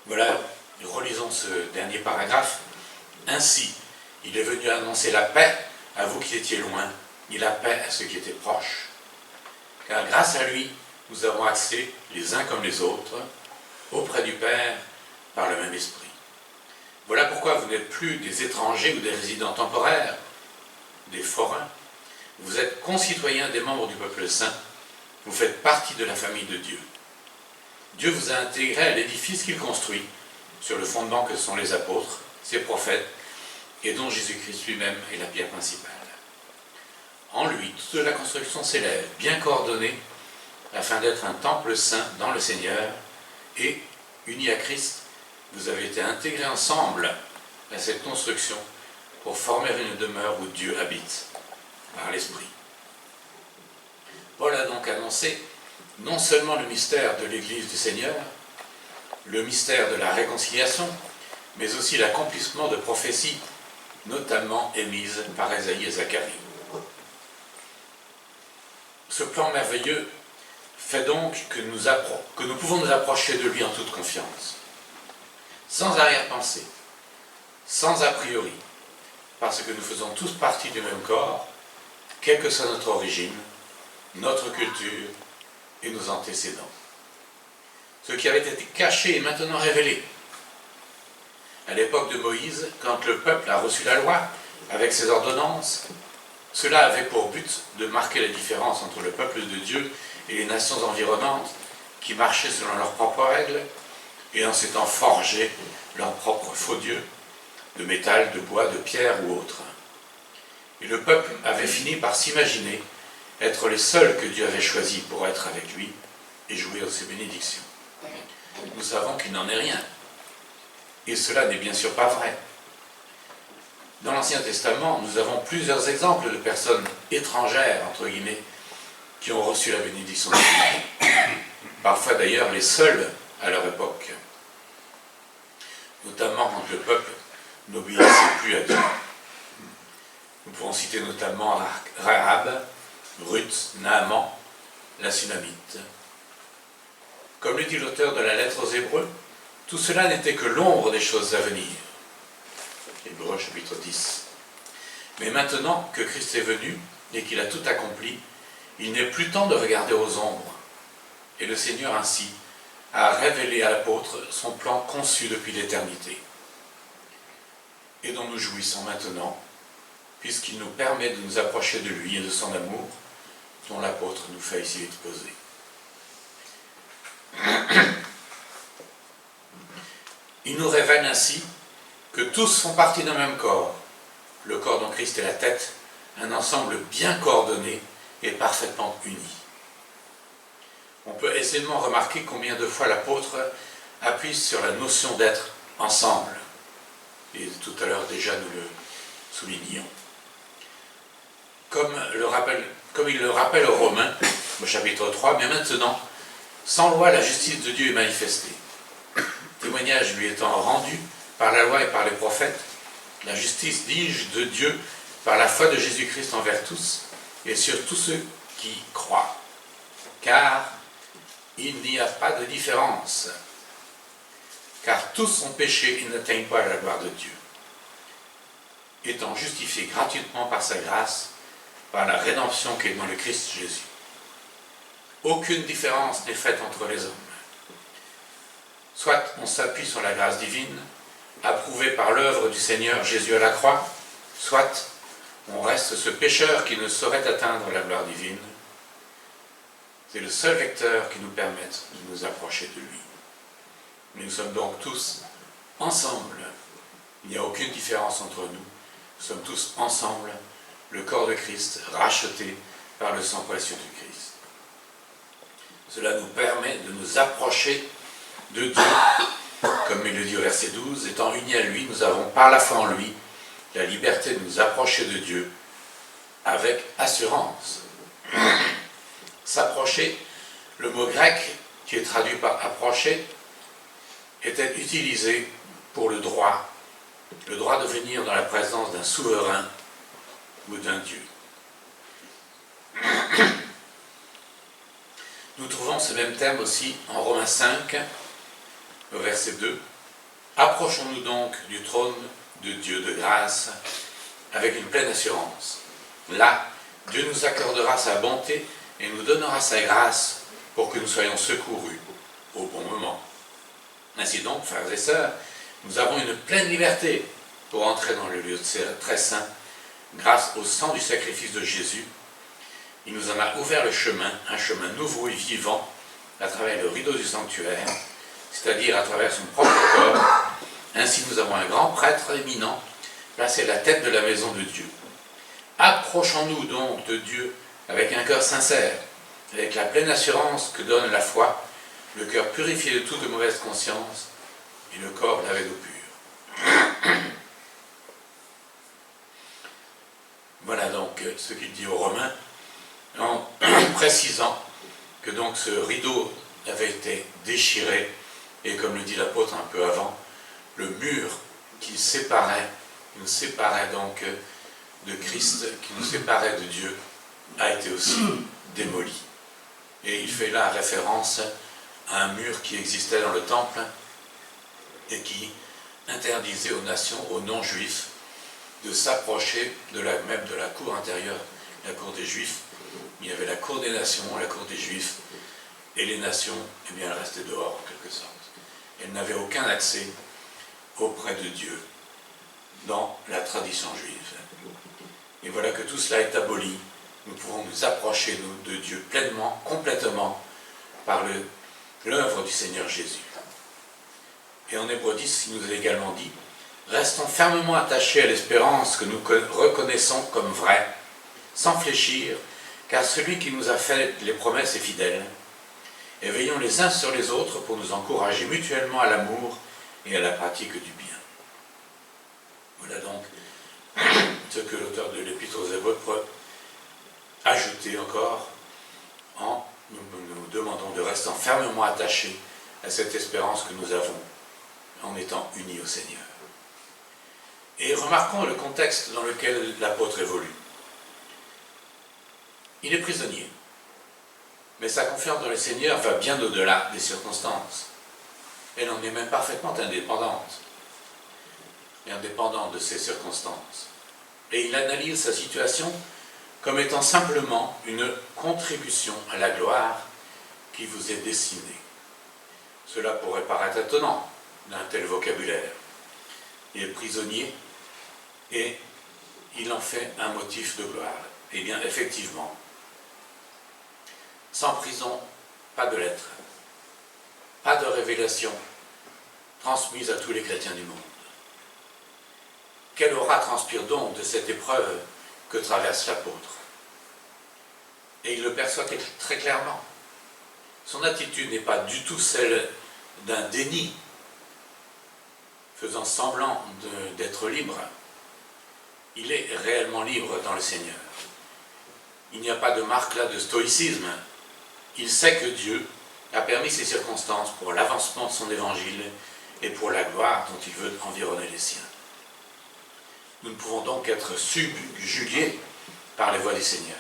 Voilà, relisons ce dernier paragraphe. Ainsi, il est venu annoncer la paix à vous qui étiez loin, et la paix à ceux qui étaient proches. Car grâce à lui, nous avons accès, les uns comme les autres, auprès du Père par le même esprit. Voilà pourquoi vous n'êtes plus des étrangers ou des résidents temporaires, des forains. Vous êtes concitoyens des membres du peuple saint. Vous faites partie de la famille de Dieu. Dieu vous a intégré à l'édifice qu'il construit, sur le fondement que sont les apôtres, ses prophètes, et dont Jésus-Christ lui-même est la pierre principale. En lui, toute la construction s'élève, bien coordonnée, afin d'être un temple saint dans le Seigneur, et, unis à Christ, vous avez été intégrés ensemble à cette construction pour former une demeure où Dieu habite, par l'Esprit. Paul a donc annoncé non seulement le mystère de l'Église du Seigneur, le mystère de la réconciliation, mais aussi l'accomplissement de prophéties, notamment émises par Ésaïe et Zacharie. Ce plan merveilleux fait donc que nous pouvons nous approcher de lui en toute confiance, sans arrière-pensée, sans a priori, parce que nous faisons tous partie du même corps, quelle que soit notre origine, notre culture et nos antécédents. Ce qui avait été caché est maintenant révélé. À l'époque de Moïse, quand le peuple a reçu la loi avec ses ordonnances, cela avait pour but de marquer la différence entre le peuple de Dieu et les nations environnantes qui marchaient selon leurs propres règles et en s'étant forgé leurs propres faux dieux, de métal, de bois, de pierre ou autre. Et le peuple avait fini par s'imaginer être les seuls que Dieu avait choisis pour être avec lui et jouir de ses bénédictions. Nous savons qu'il n'en est rien. Et cela n'est bien sûr pas vrai. Dans l'Ancien Testament, nous avons plusieurs exemples de personnes étrangères, entre guillemets, qui ont reçu la bénédiction de Dieu. Parfois d'ailleurs les seuls à leur époque. Notamment quand le peuple n'obéissait plus à Dieu. Nous pourrons citer notamment Rahab, Ruth, Naaman, la Sunamite. Comme le dit l'auteur de la lettre aux Hébreux, tout cela n'était que l'ombre des choses à venir. Hébreux chapitre 10. Mais maintenant que Christ est venu et qu'il a tout accompli, il n'est plus temps de regarder aux ombres. Et le Seigneur ainsi a révélé à l'apôtre son plan conçu depuis l'éternité, et dont nous jouissons maintenant, puisqu'il nous permet de nous approcher de lui et de son amour, dont l'apôtre nous fait ici exposer. Il nous révèle ainsi que tous font partie d'un même corps, le corps dont Christ est la tête, un ensemble bien coordonné et parfaitement uni. On peut aisément remarquer combien de fois l'apôtre appuie sur la notion d'être ensemble. Et tout à l'heure déjà nous le soulignions. Comme il le rappelle aux Romains, au chapitre 3, mais maintenant, sans loi, la justice de Dieu est manifestée. Témoignage lui étant rendu par la loi et par les prophètes, la justice, dis-je, de Dieu par la foi de Jésus-Christ envers tous et sur tous ceux qui croient. Car il n'y a pas de différence, car tous ont péché et n'atteignent pas la gloire de Dieu, étant justifiés gratuitement par sa grâce, par la rédemption qui est dans le Christ Jésus. Aucune différence n'est faite entre les hommes. Soit on s'appuie sur la grâce divine, approuvés par l'œuvre du Seigneur Jésus à la croix, soit on reste ce pécheur qui ne saurait atteindre la gloire divine. C'est le seul vecteur qui nous permette de nous approcher de lui. Mais nous sommes donc tous ensemble. Il n'y a aucune différence entre nous. Nous sommes tous ensemble, le corps de Christ, racheté par le sang précieux du Christ. Cela nous permet de nous approcher de Dieu. Comme il le dit au verset 12, étant unis à lui, nous avons par la foi en lui la liberté de nous approcher de Dieu avec assurance. S'approcher, le mot grec qui est traduit par approcher, était utilisé pour le droit de venir dans la présence d'un souverain ou d'un Dieu. Nous trouvons ce même thème aussi en Romains 5, au verset 2. Approchons-nous donc du trône de Dieu de grâce avec une pleine assurance. Là, Dieu nous accordera sa bonté et nous donnera sa grâce pour que nous soyons secourus au bon moment. Ainsi donc, frères et sœurs, nous avons une pleine liberté pour entrer dans le lieu très saint grâce au sang du sacrifice de Jésus. Il nous en a ouvert le chemin, un chemin nouveau et vivant à travers le rideau du sanctuaire, c'est-à-dire à travers son propre corps. Ainsi nous avons un grand prêtre éminent placé à la tête de la maison de Dieu. Approchons-nous donc de Dieu avec un cœur sincère, avec la pleine assurance que donne la foi, le cœur purifié de toute mauvaise conscience et le corps lavé d'eau pure. Voilà donc ce qu'il dit aux Romains, en précisant que donc ce rideau avait été déchiré, et comme le dit l'apôtre un peu avant, le mur qui nous séparait donc de Christ, qui nous séparait de Dieu, a été aussi démoli. Et il fait là référence à un mur qui existait dans le temple et qui interdisait aux nations, aux non-juifs, de s'approcher même de la cour intérieure, la cour des Juifs. Il y avait la cour des nations, la cour des Juifs, et les nations, eh bien, elles restaient dehors en quelque sorte. Elles n'avaient aucun accès auprès de Dieu dans la tradition juive. Et voilà que tout cela est aboli. Nous pouvons nous approcher de Dieu pleinement, complètement, par l'œuvre du Seigneur Jésus. Et en Hébreux 10, il nous est également dit, restons fermement attachés à l'espérance que nous reconnaissons comme vraie, sans fléchir, car celui qui nous a fait les promesses est fidèle. Et veillons les uns sur les autres pour nous encourager mutuellement à l'amour et à la pratique du bien. Voilà donc ce que l'auteur de l'Épître aux Hébreux peut ajouter encore en nous demandant de rester fermement attachés à cette espérance que nous avons en étant unis au Seigneur. Et remarquons le contexte dans lequel l'apôtre évolue. Il est prisonnier, mais sa confiance dans le Seigneur va bien au-delà des circonstances. Elle en est même parfaitement indépendante, et indépendante de ces circonstances. Et il analyse sa situation comme étant simplement une contribution à la gloire qui vous est destinée. Cela pourrait paraître étonnant d'un tel vocabulaire. Il est prisonnier et il en fait un motif de gloire. Eh bien, effectivement, sans prison, pas de lettre, pas de révélation transmise à tous les chrétiens du monde. Quelle aura transpire donc de cette épreuve que traverse l'apôtre? Et il le perçoit très clairement. Son attitude n'est pas du tout celle d'un déni, faisant semblant d'être libre. Il est réellement libre dans le Seigneur. Il n'y a pas de marque là de stoïcisme. Il sait que Dieu a permis ces circonstances pour l'avancement de son évangile et pour la gloire dont il veut environner les siens. Nous ne pouvons donc être subjugués par les voies du Seigneur.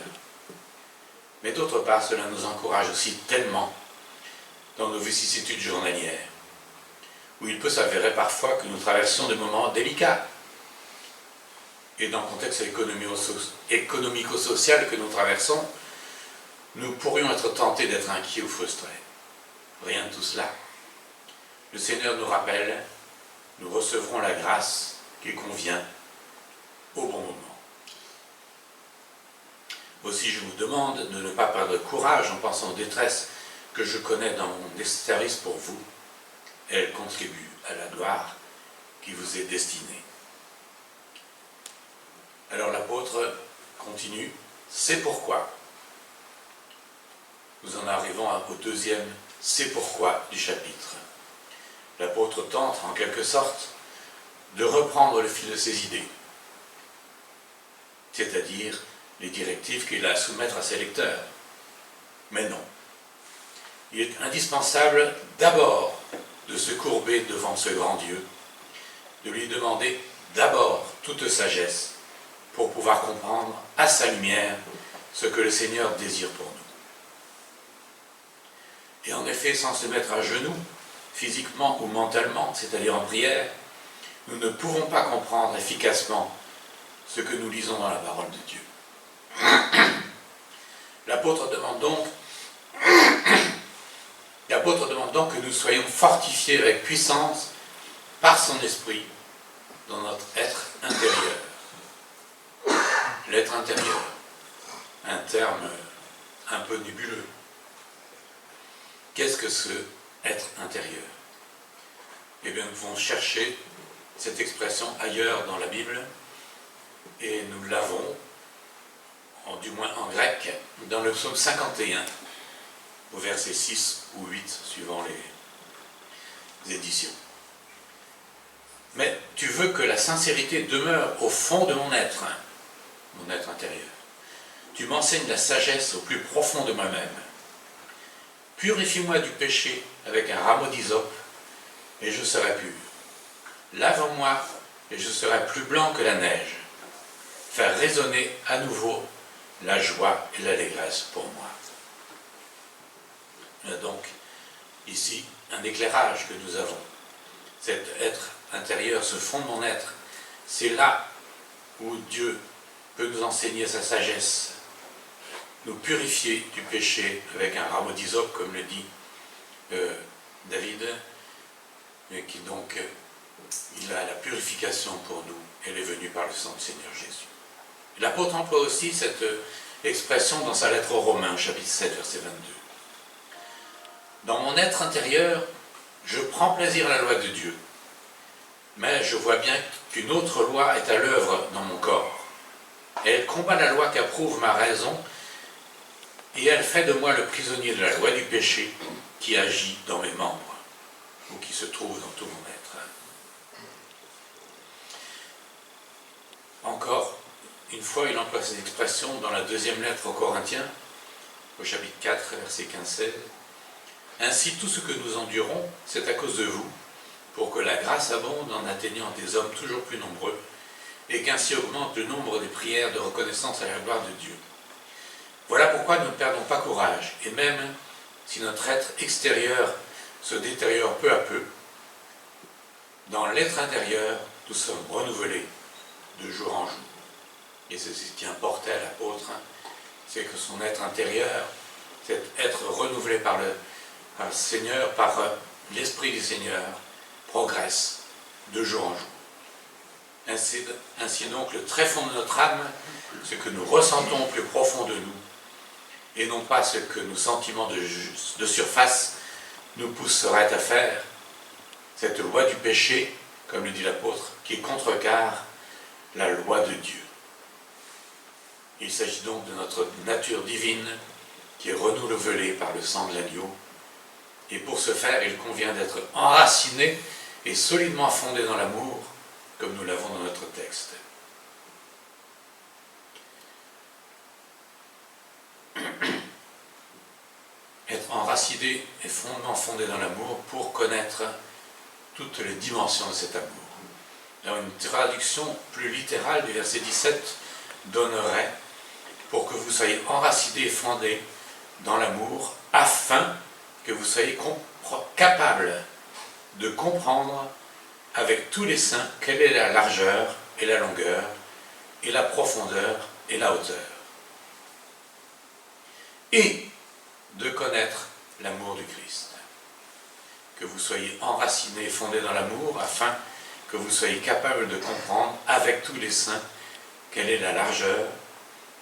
Mais d'autre part, cela nous encourage aussi tellement dans nos vicissitudes journalières, où il peut s'avérer parfois que nous traversons des moments délicats. Et dans le contexte économico-social que nous traversons, nous pourrions être tentés d'être inquiets ou frustrés. Rien de tout cela. Le Seigneur nous rappelle, nous recevrons la grâce qui convient au bon moment. Aussi, je vous demande de ne pas perdre courage en pensant aux détresses que je connais dans mon service pour vous. Elles contribuent à la gloire qui vous est destinée. Alors l'apôtre continue, c'est pourquoi. Nous en arrivons au deuxième c'est pourquoi du chapitre. L'apôtre tente en quelque sorte de reprendre le fil de ses idées, c'est-à-dire les directives qu'il a à soumettre à ses lecteurs. Mais non. Il est indispensable d'abord de se courber devant ce grand Dieu, de lui demander d'abord toute sagesse pour pouvoir comprendre à sa lumière ce que le Seigneur désire pour nous. Et en effet, sans se mettre à genoux, physiquement ou mentalement, c'est-à-dire en prière, nous ne pouvons pas comprendre efficacement ce que nous lisons dans la parole de Dieu. L'apôtre demande donc que nous soyons fortifiés avec puissance par son esprit dans notre être intérieur. L'être intérieur, un terme un peu nébuleux. Qu'est-ce que ce être intérieur? Eh bien, nous pouvons chercher cette expression ailleurs dans la Bible, et nous l'avons, du moins en grec, dans le psaume 51, au verset 6 ou 8, suivant les éditions. Mais tu veux que la sincérité demeure au fond de mon être intérieur. Tu m'enseignes la sagesse au plus profond de moi-même. Purifie-moi du péché avec un rameau d'hysope, et je serai pur. Lave-moi, et je serai plus blanc que la neige. Faire résonner à nouveau la joie et l'allégresse pour moi. Il y a donc ici un éclairage que nous avons. Cet être intérieur, ce fond de mon être, c'est là où Dieu peut nous enseigner sa sagesse, nous purifier du péché avec un rameau d'hysope, comme le dit David, et qui donc, il a la purification pour nous, elle est venue par le sang du Seigneur Jésus. L'apôtre emploie aussi cette expression dans sa lettre aux Romains, chapitre 7, verset 22. Dans mon être intérieur, je prends plaisir à la loi de Dieu, mais je vois bien qu'une autre loi est à l'œuvre dans mon corps. Elle combat la loi qu'approuve ma raison, et elle fait de moi le prisonnier de la loi du péché qui agit dans mes membres, ou qui se trouve dans tout mon être. Encore une fois, il emploie cette expression dans la deuxième lettre aux Corinthiens, au chapitre 4, verset 15-16. Ainsi, tout ce que nous endurons, c'est à cause de vous, pour que la grâce abonde en atteignant des hommes toujours plus nombreux, et qu'ainsi augmente le nombre des prières de reconnaissance à la gloire de Dieu. Voilà pourquoi nous ne perdons pas courage, et même si notre être extérieur se détériore peu à peu, dans l'être intérieur, nous sommes renouvelés de jour en jour. Et c'est ce qui importait à l'apôtre, c'est que son être intérieur, cet être renouvelé par le Seigneur, par l'Esprit du Seigneur, progresse de jour en jour. Ainsi donc, le tréfonds de notre âme, ce que nous ressentons au plus profond de nous, et non pas ce que nos sentiments de surface nous pousseraient à faire, cette loi du péché, comme le dit l'apôtre, qui contrecarre la loi de Dieu. Il s'agit donc de notre nature divine qui est renouvelée par le sang de l'agneau, et pour ce faire, il convient d'être enraciné et solidement fondé dans l'amour, comme nous l'avons dans notre texte. Être enraciné et fondement fondé dans l'amour pour connaître toutes les dimensions de cet amour. Alors une traduction plus littérale du verset 17 donnerait « pour que vous soyez enracinés et fondés dans l'amour, afin que vous soyez capables de comprendre avec tous les saints quelle est la largeur et la longueur, et la profondeur et la hauteur. Et de connaître l'amour du Christ. Que vous soyez enracinés et fondés dans l'amour, afin que vous soyez capables de comprendre avec tous les saints quelle est la largeur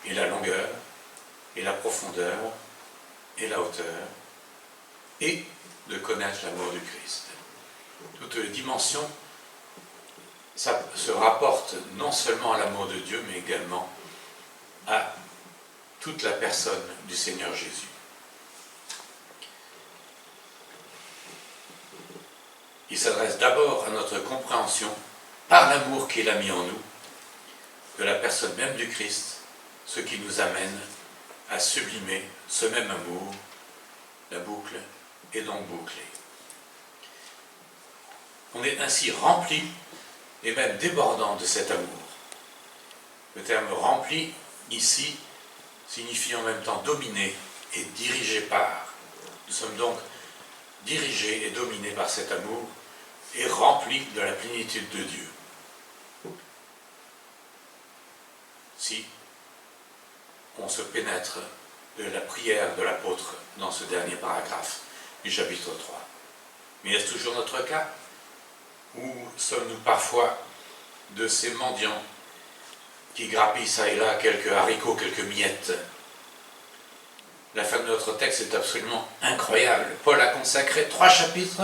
et la longueur et la profondeur et la hauteur, et de connaître l'amour du Christ. Toutes les dimensions, ça se rapporte non seulement à l'amour de Dieu, mais également à toute la personne du Seigneur Jésus. Il s'adresse d'abord à notre compréhension, par l'amour qu'il a mis en nous, de la personne même du Christ, ce qui nous amène à sublimer ce même amour. La boucle est donc bouclée. On est ainsi rempli et même débordant de cet amour. Le terme rempli, ici, signifie en même temps dominé et dirigé par. Nous sommes donc dirigés et dominés par cet amour et remplis de la plénitude de Dieu. Si on se pénètre de la prière de l'apôtre dans ce dernier paragraphe du chapitre 3. Mais est-ce toujours notre cas? Ou sommes-nous parfois de ces mendiants qui grappillent ça et là quelques haricots, quelques miettes? La fin de notre texte est absolument incroyable. Paul a consacré 3 chapitres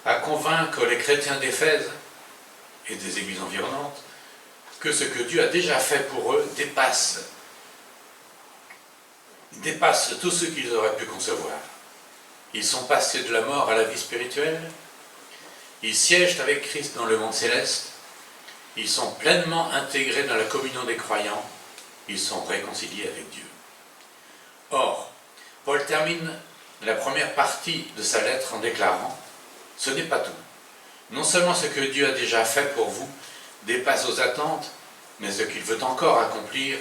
à convaincre les chrétiens d'Éphèse et des églises environnantes que ce que Dieu a déjà fait pour eux dépasse tout ce qu'ils auraient pu concevoir. Ils sont passés de la mort à la vie spirituelle, ils siègent avec Christ dans le monde céleste, ils sont pleinement intégrés dans la communion des croyants, ils sont réconciliés avec Dieu. Or, Paul termine la première partie de sa lettre en déclarant « Ce n'est pas tout. Non seulement ce que Dieu a déjà fait pour vous dépasse vos attentes, mais ce qu'il veut encore accomplir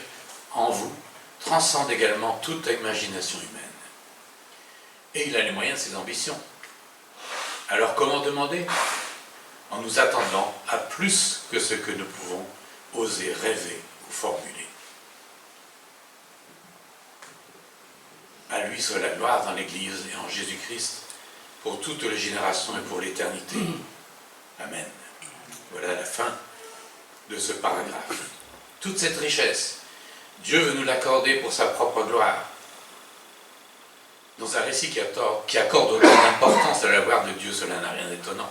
en vous transcende également toute imagination humaine. » Et il a les moyens de ses ambitions. Alors comment demander? En nous attendant à plus que ce que nous pouvons oser rêver ou formuler. À lui soit la gloire dans l'Église et en Jésus-Christ pour toutes les générations et pour l'éternité. Amen. Voilà la fin de ce paragraphe. Toute cette richesse, Dieu veut nous l'accorder pour sa propre gloire. Dans un récit qui accorde autant d'importance à la gloire de Dieu, cela n'a rien d'étonnant.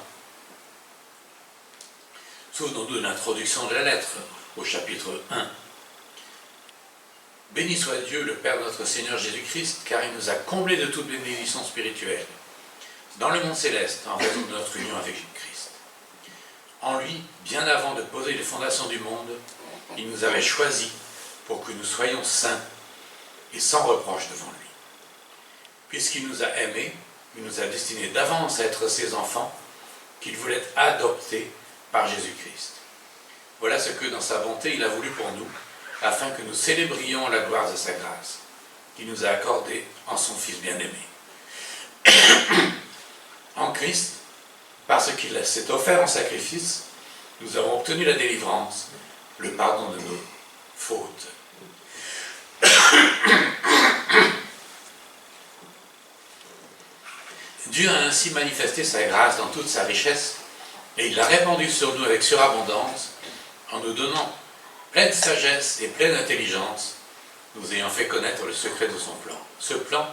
Souvenons-nous de l'introduction de la lettre, au chapitre 1. Béni soit Dieu, le Père de notre Seigneur Jésus-Christ, car il nous a comblés de toute bénédiction spirituelle, dans le monde céleste, en raison de notre union avec Christ. En lui, bien avant de poser les fondations du monde, il nous avait choisis pour que nous soyons saints et sans reproche devant lui. Puisqu'il nous a aimés, il nous a destinés d'avance à être ses enfants, qu'il voulait adopter par Jésus-Christ. Voilà ce que, dans sa bonté, il a voulu pour nous, afin que nous célébrions la gloire de sa grâce, qu'il nous a accordée en son Fils bien-aimé. En Christ, parce qu'il s'est offert en sacrifice, nous avons obtenu la délivrance, le pardon de nos fautes. Dieu a ainsi manifesté sa grâce dans toute sa richesse, et il l'a répandue sur nous avec surabondance, en nous donnant pleine sagesse et pleine intelligence, nous ayant fait connaître le secret de son plan. Ce plan,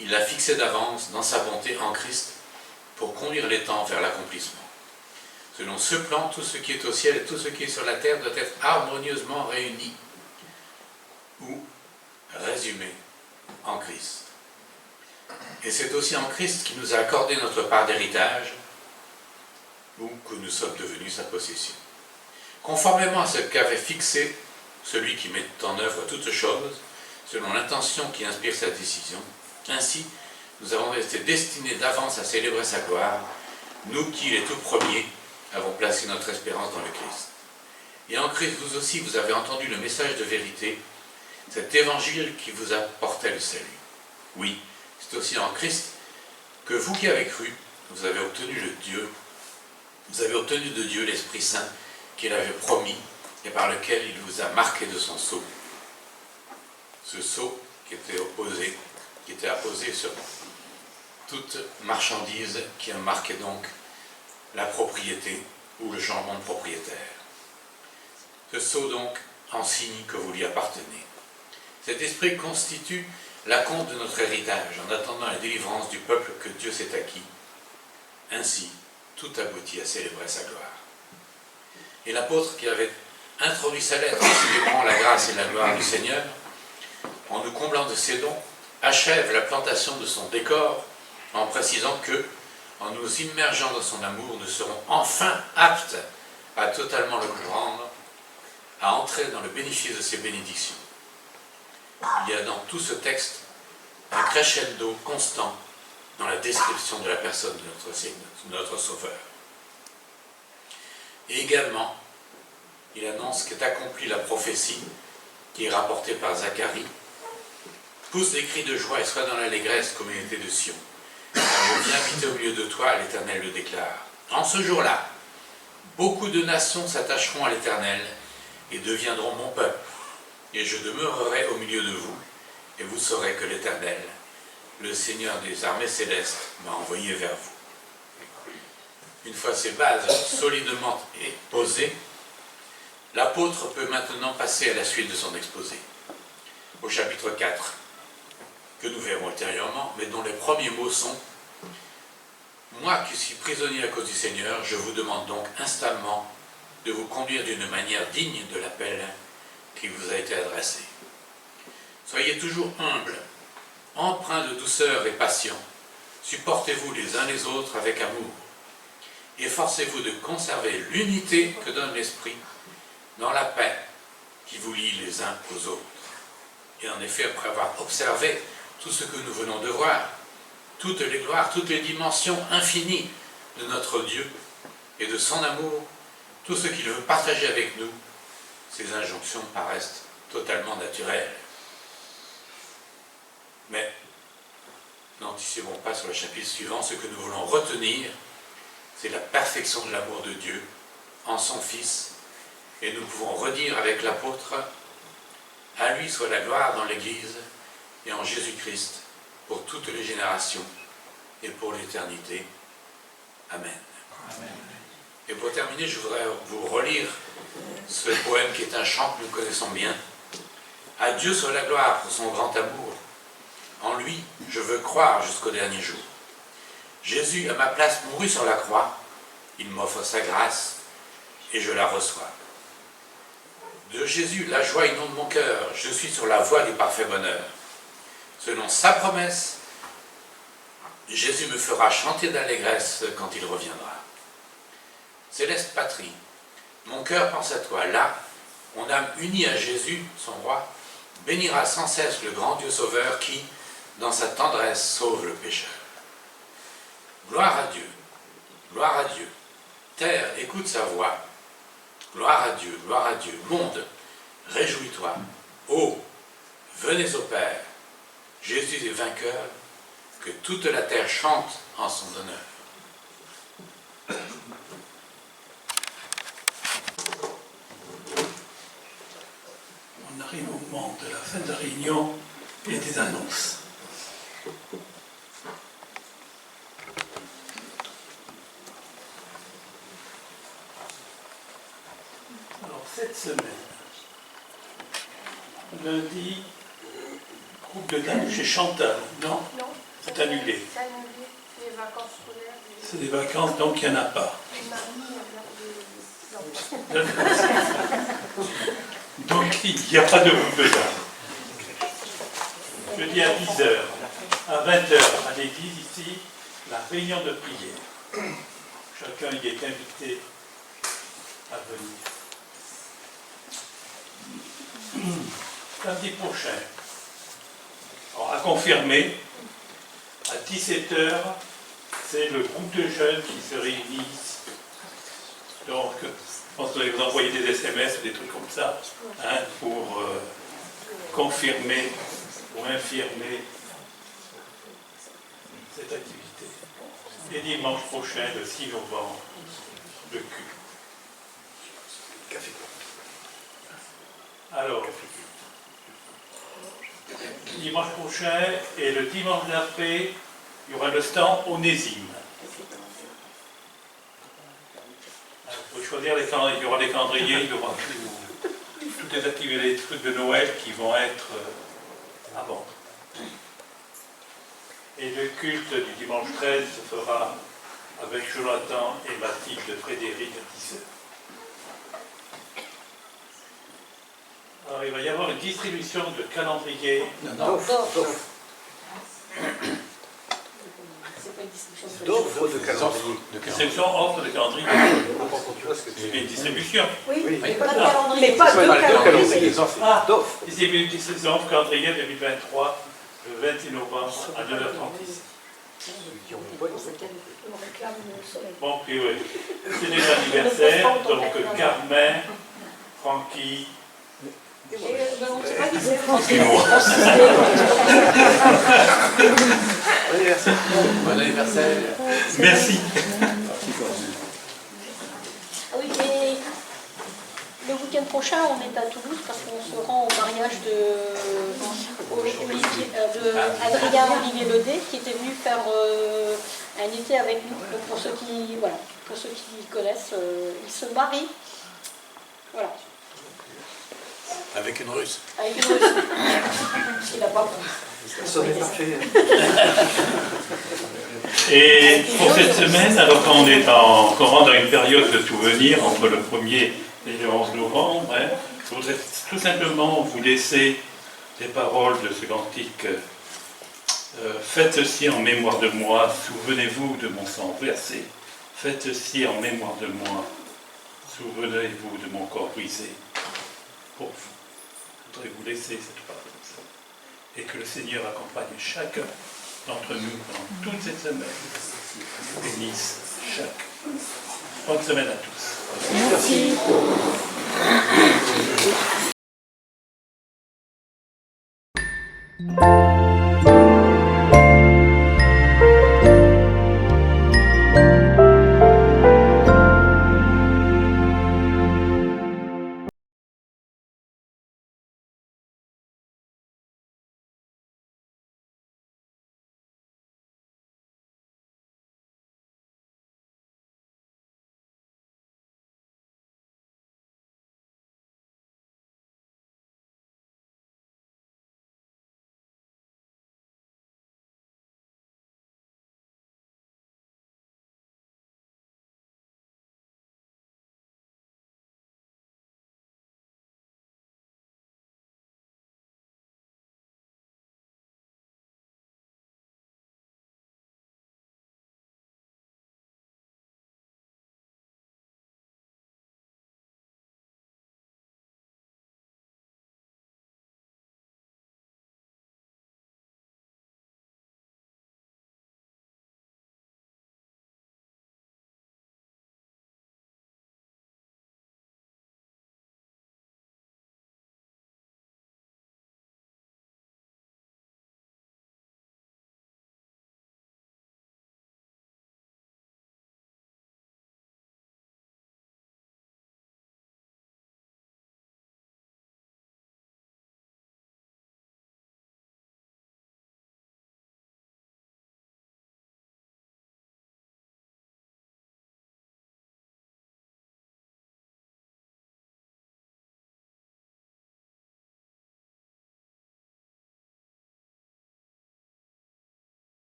il l'a fixé d'avance dans sa bonté en Christ pour conduire les temps vers l'accomplissement. Selon ce plan, tout ce qui est au ciel et tout ce qui est sur la terre doit être harmonieusement réuni ou résumé en Christ. Et c'est aussi en Christ qu'il nous a accordé notre part d'héritage ou que nous sommes devenus sa possession. Conformément à ce qu'avait fixé celui qui met en œuvre toutes choses, selon l'intention qui inspire sa décision, ainsi nous avons été destinés d'avance à célébrer sa gloire, nous qui, les tout premiers, avons placé notre espérance dans le Christ. Et en Christ, vous aussi, vous avez entendu le message de vérité, cet évangile qui vous apportait le salut. Oui, c'est aussi en Christ que vous qui avez cru, vous avez obtenu de Dieu l'Esprit Saint qu'il avait promis et par lequel il vous a marqué de son sceau. Ce sceau qui était apposé sur toute marchandise qui a marqué donc la propriété ou le changement de propriétaire. Ce sceau donc en signe que vous lui appartenez. Cet esprit constitue l'acompte de notre héritage en attendant la délivrance du peuple que Dieu s'est acquis. Ainsi, tout aboutit à célébrer sa gloire. Et l'apôtre qui avait introduit sa lettre en célébrant la grâce et la gloire du Seigneur, en nous comblant de ses dons, achève la plantation de son décor en précisant que, en nous immergeant dans son amour, nous serons enfin aptes à totalement le comprendre, à entrer dans le bénéfice de ses bénédictions. Il y a dans tout ce texte un crescendo constant dans la description de la personne de notre Seigneur, de notre Sauveur. Et également, il annonce qu'est accomplie la prophétie qui est rapportée par Zacharie. Pousse des cris de joie et sois dans l'allégresse, communauté de Sion. Car je viens habiter au milieu de toi, l'Éternel le déclare. En ce jour-là, beaucoup de nations s'attacheront à l'Éternel et deviendront mon peuple. Et je demeurerai au milieu de vous, et vous saurez que l'Éternel, le Seigneur des armées célestes, m'a envoyé vers vous. Une fois ces bases solidement posées, l'apôtre peut maintenant passer à la suite de son exposé, au chapitre 4, que nous verrons ultérieurement, mais dont les premiers mots sont « Moi qui suis prisonnier à cause du Seigneur, je vous demande donc instamment de vous conduire d'une manière digne de l'appel qui vous a été adressé. Soyez toujours humbles, empreints de douceur et patients, supportez-vous les uns les autres avec amour, efforcez-vous de conserver l'unité que donne l'Esprit dans la paix qui vous lie les uns aux autres. » Et en effet, après avoir observé tout ce que nous venons de voir, toutes les gloires, toutes les dimensions infinies de notre Dieu et de son amour, tout ce qu'il veut partager avec nous, ces injonctions paraissent totalement naturelles. Mais n'anticipons pas sur le chapitre suivant, ce que nous voulons retenir, c'est la perfection de l'amour de Dieu en son Fils. Et nous pouvons redire avec l'apôtre, à lui soit la gloire dans l'Église et en Jésus-Christ pour toutes les générations et pour l'éternité. Amen. Amen. Et pour terminer, je voudrais vous relire ce poème qui est un chant que nous connaissons bien. À Dieu soit la gloire pour son grand amour. En lui, je veux croire jusqu'au dernier jour. Jésus, à ma place, mourut sur la croix. Il m'offre sa grâce et je la reçois. De Jésus, la joie inonde mon cœur. Je suis sur la voie du parfait bonheur. Selon sa promesse, Jésus me fera chanter d'allégresse quand il reviendra. Céleste patrie, mon cœur pense à toi. Là, mon âme unie à Jésus, son roi, bénira sans cesse le grand Dieu sauveur qui, dans sa tendresse, sauve le pécheur. Gloire à Dieu, gloire à Dieu. Terre, écoute sa voix. Gloire à Dieu, gloire à Dieu. Monde, réjouis-toi. Oh, venez au Père. Jésus est vainqueur, que toute la terre chante en son honneur. On arrive au moment de la fin de la réunion et des annonces. Alors cette semaine, lundi, groupe de danse chez Chantal, non? Non. C'est annulé. C'est annulé. C'est les vacances scolaires. C'est des vacances, donc il n'y en a pas. Donc il n'y a pas de groupe de danse. Jeudi à 10h, à 20h à l'église ici, la réunion de prière. Chacun y est invité à venir. Samedi prochain, alors à confirmer, à 17h, c'est le groupe de jeunes qui se réunissent. Donc, je pense que vous allez vous envoyer des SMS ou des trucs comme ça, hein, pour confirmer ou infirmer cette activité. Et dimanche prochain, le 6 novembre, le Q. Alors, dimanche prochain et le dimanche d'après, il y aura le stand Onésime. dire, il y aura les calendriers, il y aura toutes les activités, les trucs de Noël qui vont être avant. Et le culte du dimanche 13 se fera avec Jonathan et Mathilde Frédéric à 10h. Alors il va y avoir une distribution de calendriers. D'offres de calendrier. Distribution offre de calendrier. C'est une distribution. Oui, Oui. pas de calendrier. Mais pas de calendrier. Ah, D'offres. distribution offre calendrier 2023, le 26 novembre à 9h36. Bon, puis oui, c'est des anniversaires, donc Carmen, Francky, On ne sait pas qui c'est. Bon anniversaire. Bon anniversaire. merci. Ah oui, et le week-end prochain, on est à Toulouse parce qu'on se rend au mariage Adrien Olivier Ledet qui était venu faire un été avec nous. Donc pour ceux qui connaissent, il se marie. Voilà. Avec une russe. Avec une Russe. Il n'a pas Ça n'est parfait. Et pour cette semaine, alors qu'on est encore dans une période de souvenirs entre le 1er et le 11 novembre, hein, je voudrais tout simplement vous laisser les paroles de ce cantique. Faites ceci en mémoire de moi, souvenez-vous de mon sang versé. Faites ceci en mémoire de moi, souvenez-vous de mon corps brisé. Pour vous. Je voudrais vous laisser cette parole. Et que le Seigneur accompagne chacun d'entre nous dans toute cette semaine. Bénisse chacun. Bonne semaine à tous. Merci.